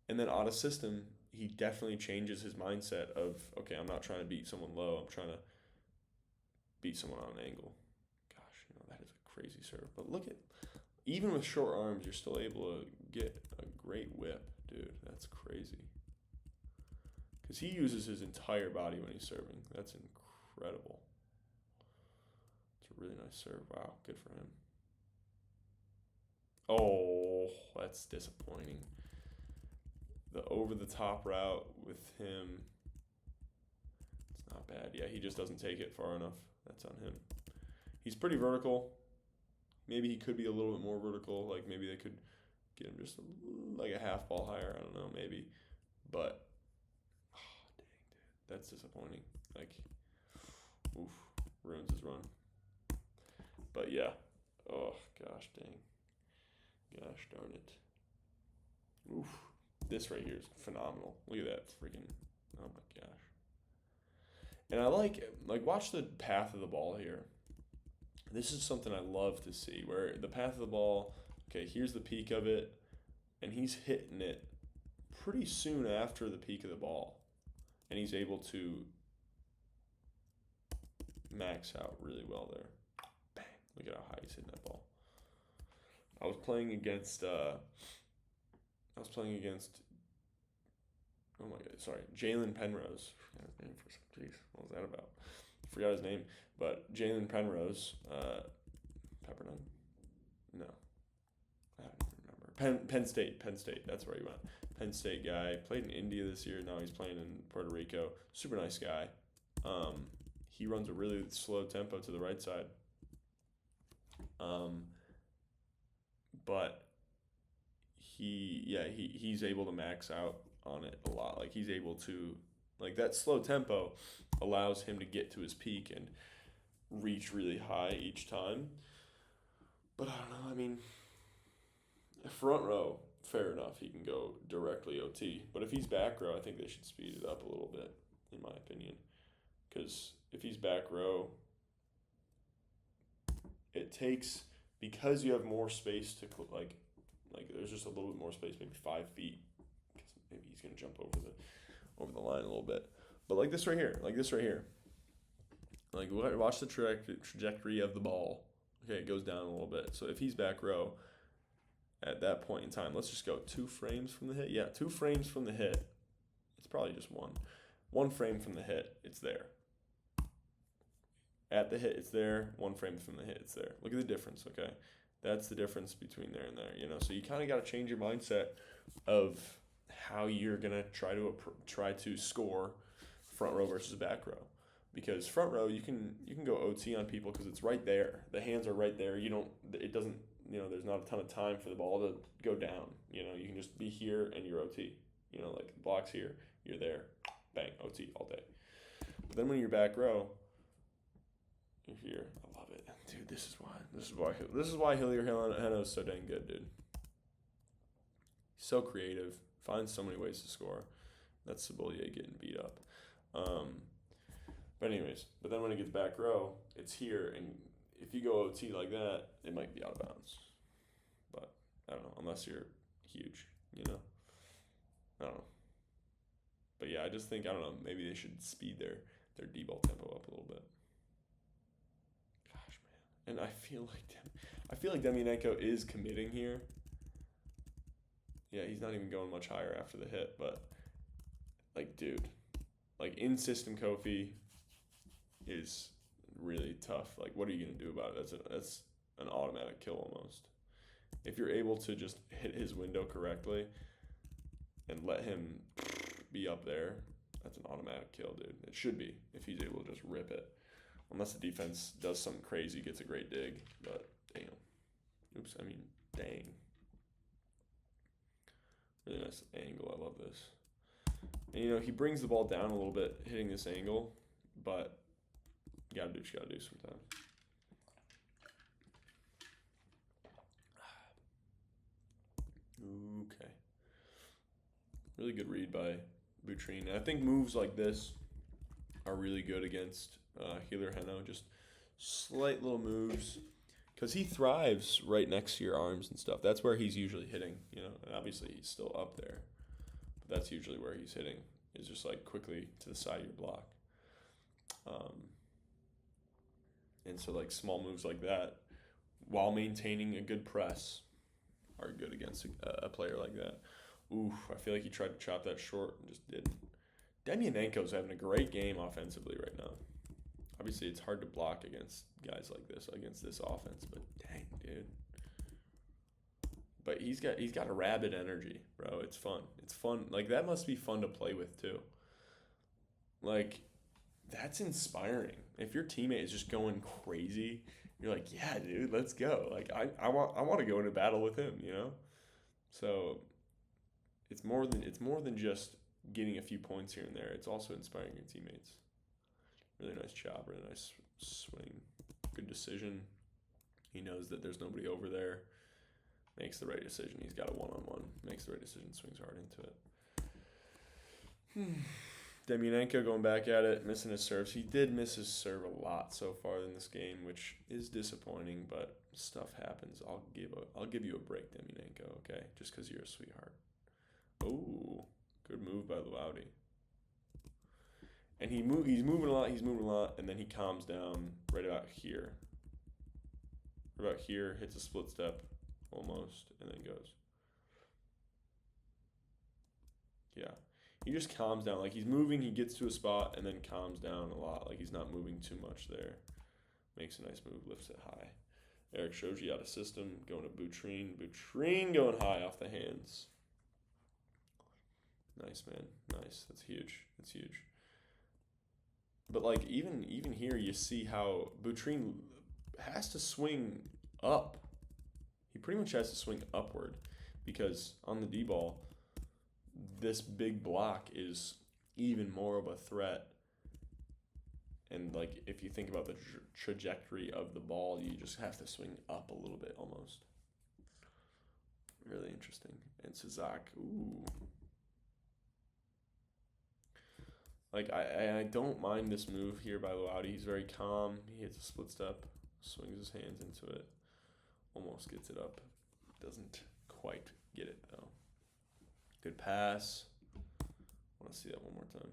S1: And then out of system, he definitely changes his mindset of okay, I'm not trying to beat someone low. I'm trying to beat someone on an angle. Gosh, that is a crazy serve. But look at even with short arms, you're still able to get a great whip. Dude, that's crazy. Because he uses his entire body when he's serving. That's incredible. It's a really nice serve. Wow, good for him. Oh, that's disappointing. The over-the-top route with him, it's not bad. Yeah, he just doesn't take it far enough. That's on him. He's pretty vertical. Maybe he could be a little bit more vertical. Like maybe they could get him just like a half ball higher. I don't know, maybe. But, dang, dude. That's disappointing. Like, oof, ruins his run. But yeah. Oh, gosh dang. Gosh darn it. Oof. This right here is phenomenal. Look at that freaking, oh my gosh. And I like watch the path of the ball here. This is something I love to see, where the path of the ball, okay, here's the peak of it, and he's hitting it pretty soon after the peak of the ball. And he's able to max out really well there. Bang. Look at how high he's hitting that ball. I was playing against Oh my god, sorry, Jalen Penrose. Forgot his name for some. Jeez, what was that about? Forgot his name, but Jalen Penrose, Pepperdine. No, I don't even remember. Penn State. That's where he went. Penn State guy played in India this year. Now he's playing in Puerto Rico. Super nice guy. He runs a really slow tempo to the right side. But he's able to max out on it a lot. Like he's able to, like that slow tempo allows him to get to his peak and reach really high each time. But I don't know. I mean, front row, fair enough. He can go directly OT. But if he's back row, I think they should speed it up a little bit, in my opinion. Because if he's back row, it takes, because you have more space to like there's just a little bit more space, maybe 5 feet, because maybe he's gonna jump over the line a little bit. But like this right here, like watch the trajectory of the ball. Okay, it goes down a little bit. So if he's back row, at that point in time, let's just go 2 frames from the hit. Yeah, 2 frames from the hit. It's probably just one. 1 frame from the hit, it's there. At the hit, it's there. 1 frame from the hit, it's there. Look at the difference, okay? That's the difference between there and there, you know? So you kind of got to change your mindset of how you're going to try to score front row versus back row. Because front row, you can go OT on people because it's right there. The hands are right there. It doesn't, there's not a ton of time for the ball to go down. You can just be here and you're OT. Like the block's here, you're there, bang, OT all day. But then when you're back row, you're here. I love it, dude. This is why Hilir Henno is so dang good, dude. So creative, finds so many ways to score. That's Cebulj getting beat up. But then when it gets back row, it's here, and if you go OT like that, it might be out of bounds. But I don't know, unless you're huge, I don't know. But yeah, I just think, I don't know, maybe they should speed their D-ball tempo up a little bit. Gosh, man. And I feel like Demianenko is committing here. Yeah, he's not even going much higher after the hit, but like, dude, like in-system Kofi is really tough. Like, what are you gonna do about it? That's an automatic kill almost. If you're able to just hit his window correctly and let him be up there, that's an automatic kill, dude. It should be, if he's able to just rip it. Unless the defense does something crazy, gets a great dig, but damn. Dang. Really nice angle, I love this. And he brings the ball down a little bit, hitting this angle, but you gotta do what you gotta do sometimes. Okay. Really good read by Butryn. And I think moves like this are really good against Hilir Henno. Just slight little moves. Because he thrives right next to your arms and stuff. That's where he's usually hitting, And obviously he's still up there. But that's usually where he's hitting. Is just like quickly to the side of your block. And so like small moves like that, while maintaining a good press, are good against a player like that. Oof, I feel like he tried to chop that short and just didn't. Demianenko's having a great game offensively right now. Obviously, it's hard to block against guys like this, against this offense, but dang, dude. But he's got a rabid energy, bro. It's fun. It's fun. Like, that must be fun to play with, too. Like, that's inspiring. If your teammate is just going crazy, you're like, yeah, dude, let's go. Like, I want to go into battle with him, So it's more than just getting a few points here and there. It's also inspiring your teammates. Really nice chop, really nice swing. Good decision. He knows that there's nobody over there. Makes the right decision. He's got a one-on-one. Makes the right decision. Swings hard into it. Demianenko going back at it, missing his serves. He did miss his serve a lot so far in this game, which is disappointing, but stuff happens. I'll give you a break, Demianenko, okay? Just because you're a sweetheart. Oh, good move by Louati. And he's moving a lot, and then he calms down right about here. Right about here, hits a split step, almost, and then goes. Yeah. he just calms down. Like he's moving, he gets to a spot and then calms down a lot. Like he's not moving too much there. Makes a nice move, lifts it high. Eric Shoji out of system, going to Butryn. Butryn going high off the hands. Nice, man. Nice. That's huge. That's huge. But like even here, you see how Butryn has to swing up. He pretty much has to swing upward because on the D ball, this big block is even more of a threat. And like if you think about the trajectory of the ball, you just have to swing up a little bit almost. Really interesting. And Cebulj, ooh. Like I don't mind this move here by Louati. He's very calm. He hits a split step, swings his hands into it, almost gets it up. Doesn't quite get it though. Good pass. I want to see that one more time.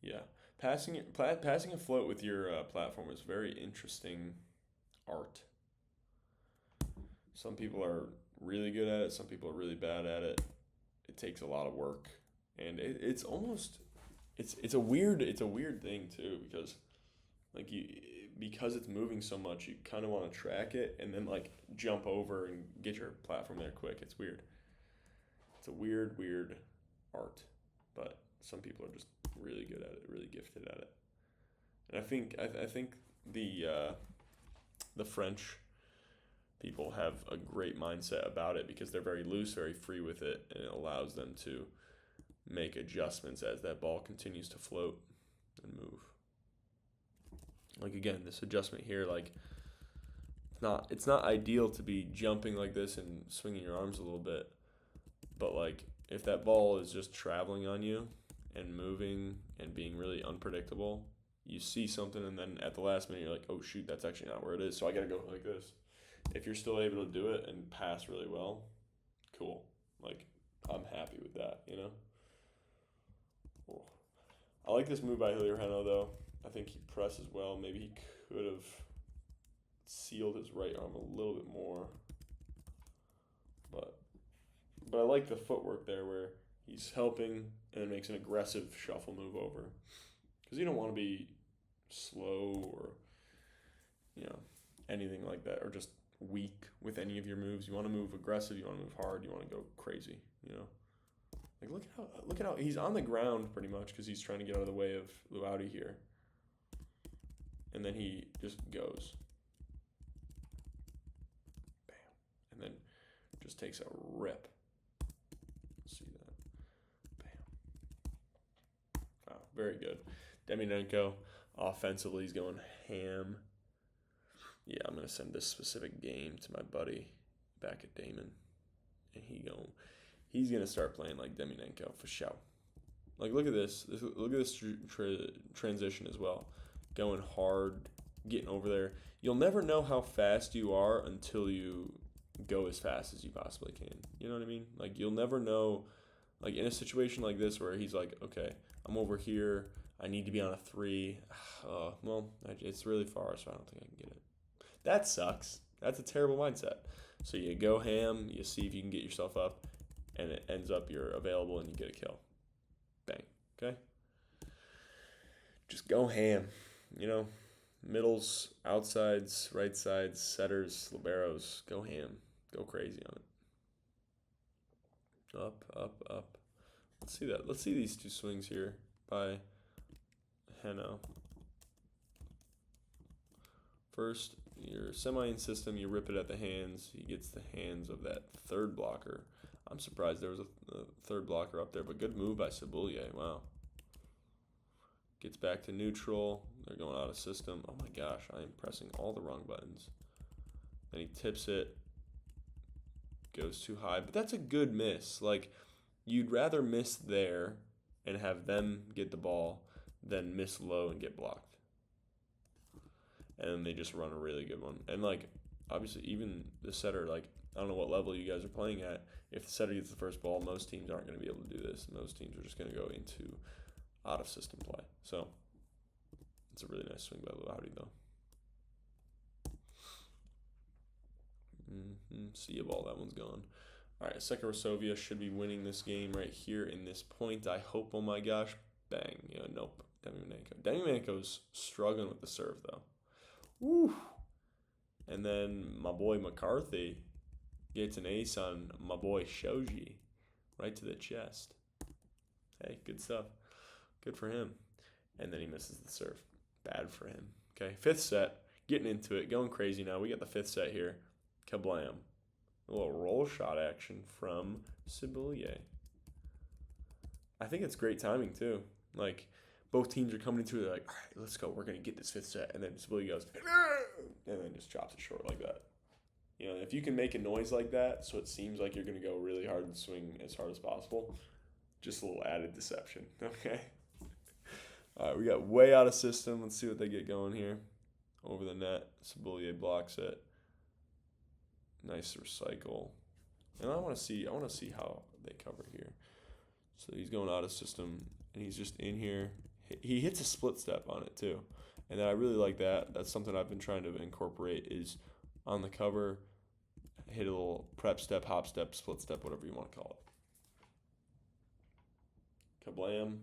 S1: Yeah, passing a float with your platform is very interesting art. Some people are really good at it. Some people are really bad at it. It takes a lot of work, and it's almost it's a weird thing too because like because it's moving so much, you kind of want to track it and then like jump over and get your platform there quick. It's weird. It's a weird art, but some people are just really good at it, really gifted at it. And I think the French people have a great mindset about it because they're very loose, very free with it, and it allows them to make adjustments as that ball continues to float and move. Like again, this adjustment here, like it's not ideal to be jumping like this and swinging your arms a little bit, but like if that ball is just traveling on you and moving and being really unpredictable, you see something and then at the last minute you're like, oh shoot, that's actually not where it is, so I gotta go like this. If you're still able to do it and pass really well, cool. Like, I'm happy with that, you know? Cool. I like this move by Hilir Henno, though. I think he presses well. Maybe he could have sealed his right arm a little bit more. But I like the footwork there where he's helping and then makes an aggressive shuffle move over. Because you don't want to be slow or, anything like that, or just weak with any of your moves. You want to move aggressive, you want to move hard, you want to go crazy, Like look at how he's on the ground pretty much because he's trying to get out of the way of Louati here. And then he just goes. Bam. And then just takes a rip. See that. Bam. Wow, very good. Deminenko, offensively, he's going ham. Yeah, I'm going to send this specific game to my buddy back at Damon. And he's going to start playing like Deminenko for sure. Like, look at this. Look at this transition as well. Going hard, getting over there. You'll never know how fast you are until you go as fast as you possibly can. You know what I mean? Like, you'll never know. Like, in a situation like this where he's like, okay, I'm over here. I need to be on a 3. It's really far, so I don't think I can get it. That sucks. That's a terrible mindset. So you go ham, you see if you can get yourself up, and it ends up you're available and you get a kill. Bang. Okay? Just go ham. Middles, outsides, right sides, setters, liberos. Go ham. Go crazy on it. Up, up, up. Let's see that. Let's see these two swings here by Henno. First, your semi-in system, you rip it at the hands. He gets the hands of that third blocker. I'm surprised there was a third blocker up there, but good move by Cebulj. Wow. Gets back to neutral. They're going out of system. Oh my gosh, I am pressing all the wrong buttons. Then he tips it. Goes too high, but that's a good miss. Like, you'd rather miss there and have them get the ball than miss low and get blocked. And then they just run a really good one. And, like, obviously, even the setter, like, I don't know what level you guys are playing at. If the setter gets the first ball, most teams aren't going to be able to do this. Most teams are just going to go into out-of-system play. So, it's a really nice swing by Louati, though. See a ball. That one's gone. All right, Asseco Resovia should be winning this game right here in this point. I hope. Oh my gosh. Bang. Yeah, nope. Demianenko's struggling with the serve, though. Woo. And then my boy McCarthy gets an ace on my boy Shoji right to the chest. Hey, good stuff. Good for him. And then he misses the serve. Bad for him. Okay, fifth set. Getting into it. Going crazy now. We got the fifth set here. Kablam. A little roll shot action from Cebulj. I think it's great timing, too. Like, both teams are coming into it like, all right, let's go. We're going to get this fifth set. And then Cebulj goes, and then just chops it short like that. You know, if you can make a noise like that so it seems like you're going to go really hard and swing as hard as possible, just a little added deception, okay? All right, we got way out of system. Let's see what they get going here. Over the net. Cebulj blocks it. Nice recycle. And I want to see how they cover here. So he's going out of system, and he's just in here. He hits a split step on it, too. And I really like that. That's something I've been trying to incorporate is on the cover, hit a little prep step, hop step, split step, whatever you want to call it. Kablam.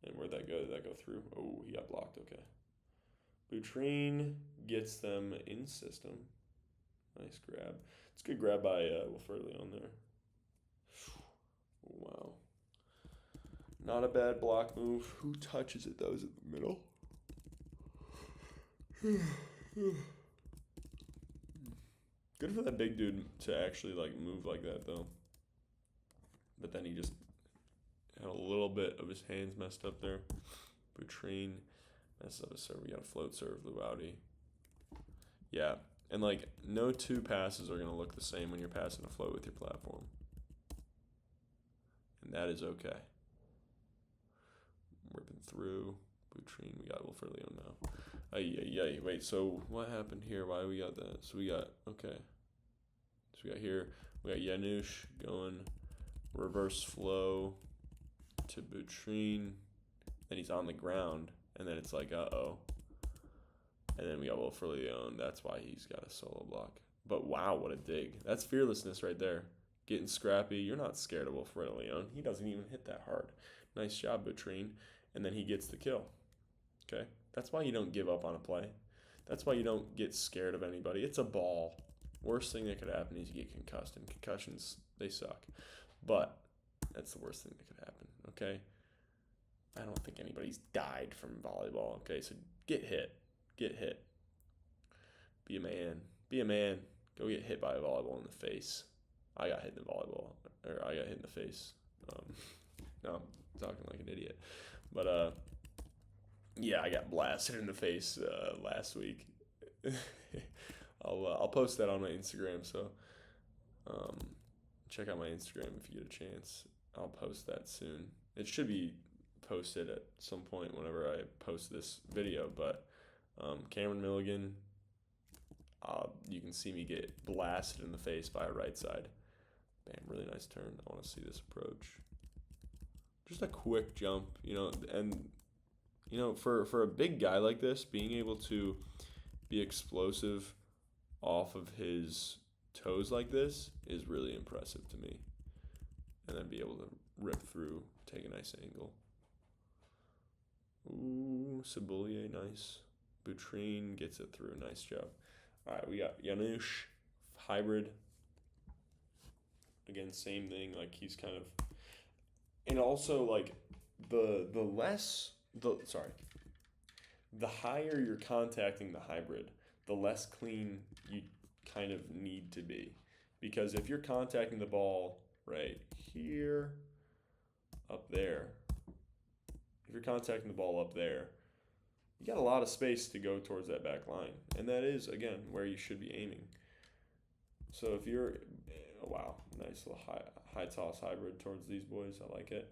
S1: And where'd that go? Did that go through? Oh, he got blocked. Okay. Butryn gets them in system. Nice grab. It's a good grab by Wilfredo on there. Wow. Not a bad block move. Who touches it, though? Is it the middle? Good for that big dude to actually, like, move like that, though. But then he just had a little bit of his hands messed up there. Butryn messes up his serve. We got a float serve, Louati. Yeah. And, like, no two passes are going to look the same when you're passing a float with your platform. And that is okay. Ripping through. Butryn, we got Wilfredo now. Wait, so what happened here? Why we got that? So we got, okay. So we got here, we got Janusz going reverse flow to Butryn. Then he's on the ground. And then it's like, uh-oh. And then we got Wilfredo, and that's why he's got a solo block. But wow, what a dig. That's fearlessness right there. Getting scrappy. You're not scared of Wilfredo. He doesn't even hit that hard. Nice job, Butryn. And then he gets the kill. Okay? That's why you don't give up on a play. That's why you don't get scared of anybody. It's a ball. Worst thing that could happen is you get concussed. And concussions, they suck. But that's the worst thing that could happen. Okay? I don't think anybody's died from volleyball. Okay? So get hit. Get hit. Be a man. Be a man. Go get hit by a volleyball in the face. I got hit in the volleyball. Or I got hit in the face. No, I'm talking like an idiot. But, yeah, I got blasted in the face last week. I'll post that on my Instagram. So check out my Instagram if you get a chance. I'll post that soon. It should be posted at some point whenever I post this video. But Cameron Milligan, you can see me get blasted in the face by a right side. Bam, really nice turn. I want to see this approach. Just a quick jump, and for a big guy like this, being able to be explosive off of his toes like this is really impressive to me. And then be able to rip through, take a nice angle. Ooh, Cebulj, nice. Butryn gets it through. Nice job. All right, we got Janusz, hybrid. Again, same thing. Like, he's kind of... And also, like, the higher you're contacting the hybrid, the less clean you kind of need to be. Because if you're contacting the ball right here, up there, if you're contacting the ball up there, you got a lot of space to go towards that back line. And that is, again, where you should be aiming. So if you're, oh, wow, nice little high toss hybrid towards these boys. I like it.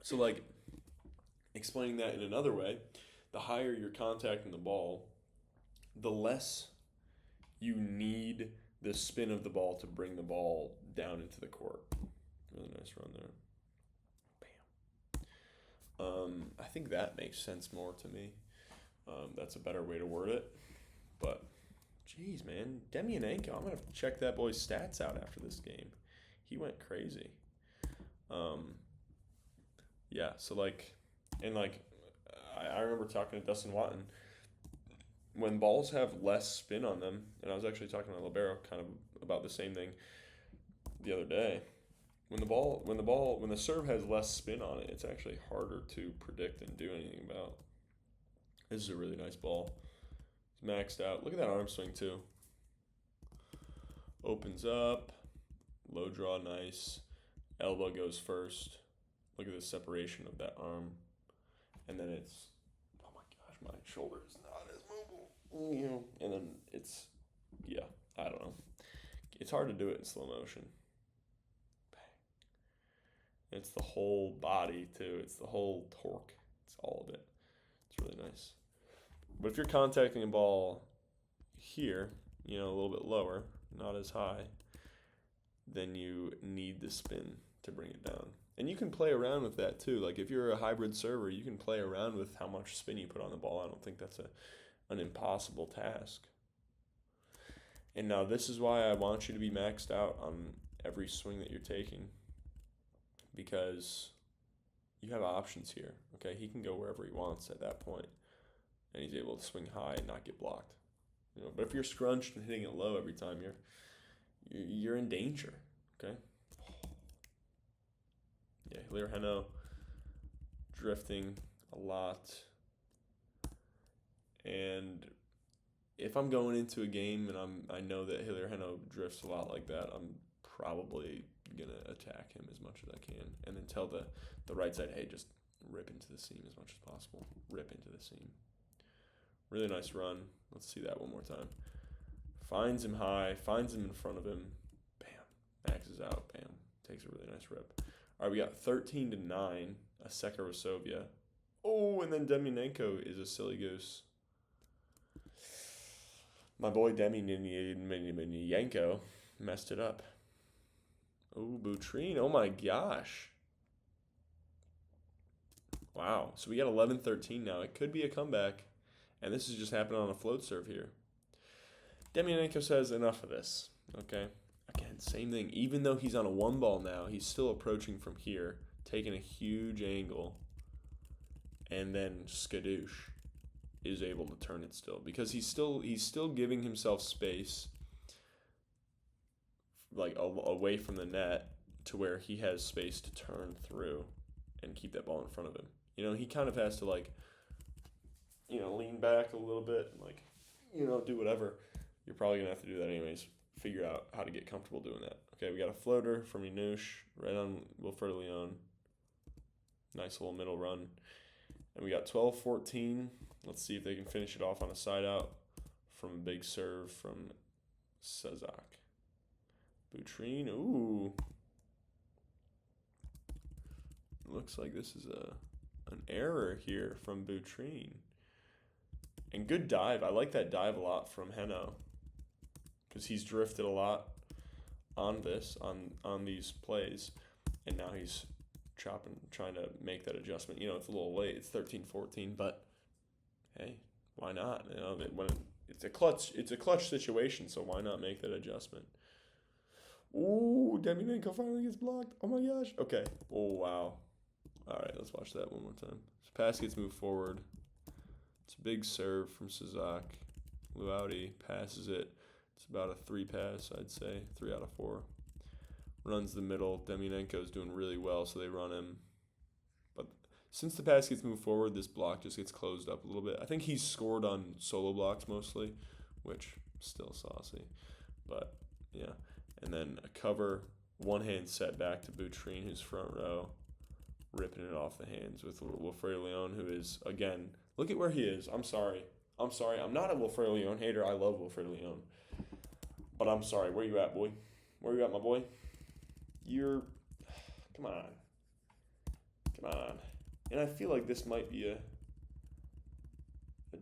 S1: So, like, explaining that in another way, the higher you're contacting the ball, the less you need the spin of the ball to bring the ball down into the court. Really nice run there. I think that makes sense more to me. That's a better way to word it. But, Jeez, man. Demianenko, I'm going to have to check that boy's stats out after this game. He went crazy. Yeah, so, like, and, like, I remember talking to Dustin Watton. When balls have less spin on them, and I was actually talking to Libero kind of about the same thing the other day. When the serve has less spin on it, it's actually harder to predict and do anything about. This is a really nice ball. It's maxed out. Look at that arm swing too. Opens up, low draw, nice. Elbow goes first. Look at the separation of that arm, and then it's, oh my gosh, my shoulder is not as mobile. And then it's, yeah, I don't know. It's hard to do it in slow motion. It's the whole body too. It's the whole torque. It's all of it. It's really nice. But if you're contacting a ball here, a little bit lower, not as high, then you need the spin to bring it down. And you can play around with that too. Like if you're a hybrid server, you can play around with how much spin you put on the ball. I don't think that's an impossible task. And now this is why I want you to be maxed out on every swing that you're taking, because you have options here. Okay, he can go wherever he wants at that point, and he's able to swing high and not get blocked. But if you're scrunched and hitting it low every time, you're in danger. Okay. Yeah, Hilir Henno drifting a lot, and if I'm going into a game and I know that Hilir Henno drifts a lot like that, I'm probably gonna attack him as much as I can, and then tell the right side, hey, just rip into the seam as much as possible. Rip into the seam. Really nice run. Let's see that one more time. Finds him high, finds him in front of him. Bam. Maxes out. Bam. Takes a really nice rip. All right, we got 13-9. Asseco Resovia. Oh, and then Demianenko is a silly goose. My boy Demianenko messed it up. Oh, Butryn. Oh, my gosh. Wow. So we got 11-13 now. It could be a comeback. And this is just happening on a float serve here. Demianenko says, enough of this. Okay. Again, same thing. Even though he's on a one ball now, he's still approaching from here, taking a huge angle. And then Skadoosh is able to turn it still, because he's still giving himself space, like away from the net, to where he has space to turn through and keep that ball in front of him. He kind of has to lean back a little bit and do whatever. You're probably gonna have to do that anyways. Figure out how to get comfortable doing that. Okay, we got a floater from Yanush right on Wilfredo. Nice little middle run. And we got 12-14. Let's see if they can finish it off on a side out from a big serve from Cebulj. Butryn, ooh. Looks like this is an error here from Butryn. And good dive. I like that dive a lot from Henno, because he's drifted a lot on these plays, and now he's trying to make that adjustment. It's a little late. It's 13-14, but hey, why not? When it's a clutch situation, so why not make that adjustment? Ooh, Demianenko finally gets blocked. Oh my gosh. Okay. Oh wow. All right, let's watch that one more time. So pass gets moved forward. It's a big serve from Cebulj. Louati passes it. It's about a 3 pass, I'd say. 3 out of 4. Runs the middle. Demianenko's doing really well, so they run him. But since the pass gets moved forward, this block just gets closed up a little bit. I think he's scored on solo blocks mostly, which still saucy. But yeah. And then a cover, one hand set back to Butryn, who's front row, ripping it off the hands with Wilfredo, who is, again, look at where he is. I'm sorry. I'm not a Wilfredo hater. I love Wilfredo. But I'm sorry. Where you at, boy? Where you at, my boy? Come on. And I feel like this might be a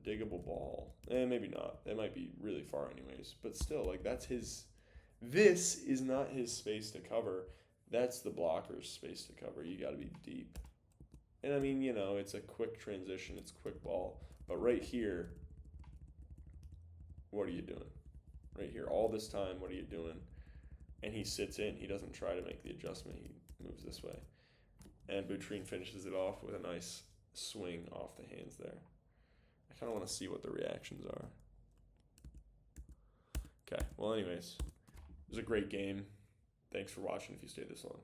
S1: diggable ball. Maybe not. It might be really far anyways. But still, this is not his space to cover. That's the blocker's space to cover. You got to be deep. And I mean, it's a quick transition. It's a quick ball. But right here, what are you doing? right here. All this time, what are you doing? And he sits in. He doesn't try to make the adjustment. He moves this way. And Butryn finishes it off with a nice swing off the hands there. I kind of want to see what the reactions are. Okay, well anyways, it was a great game. Thanks for watching if you stayed this long.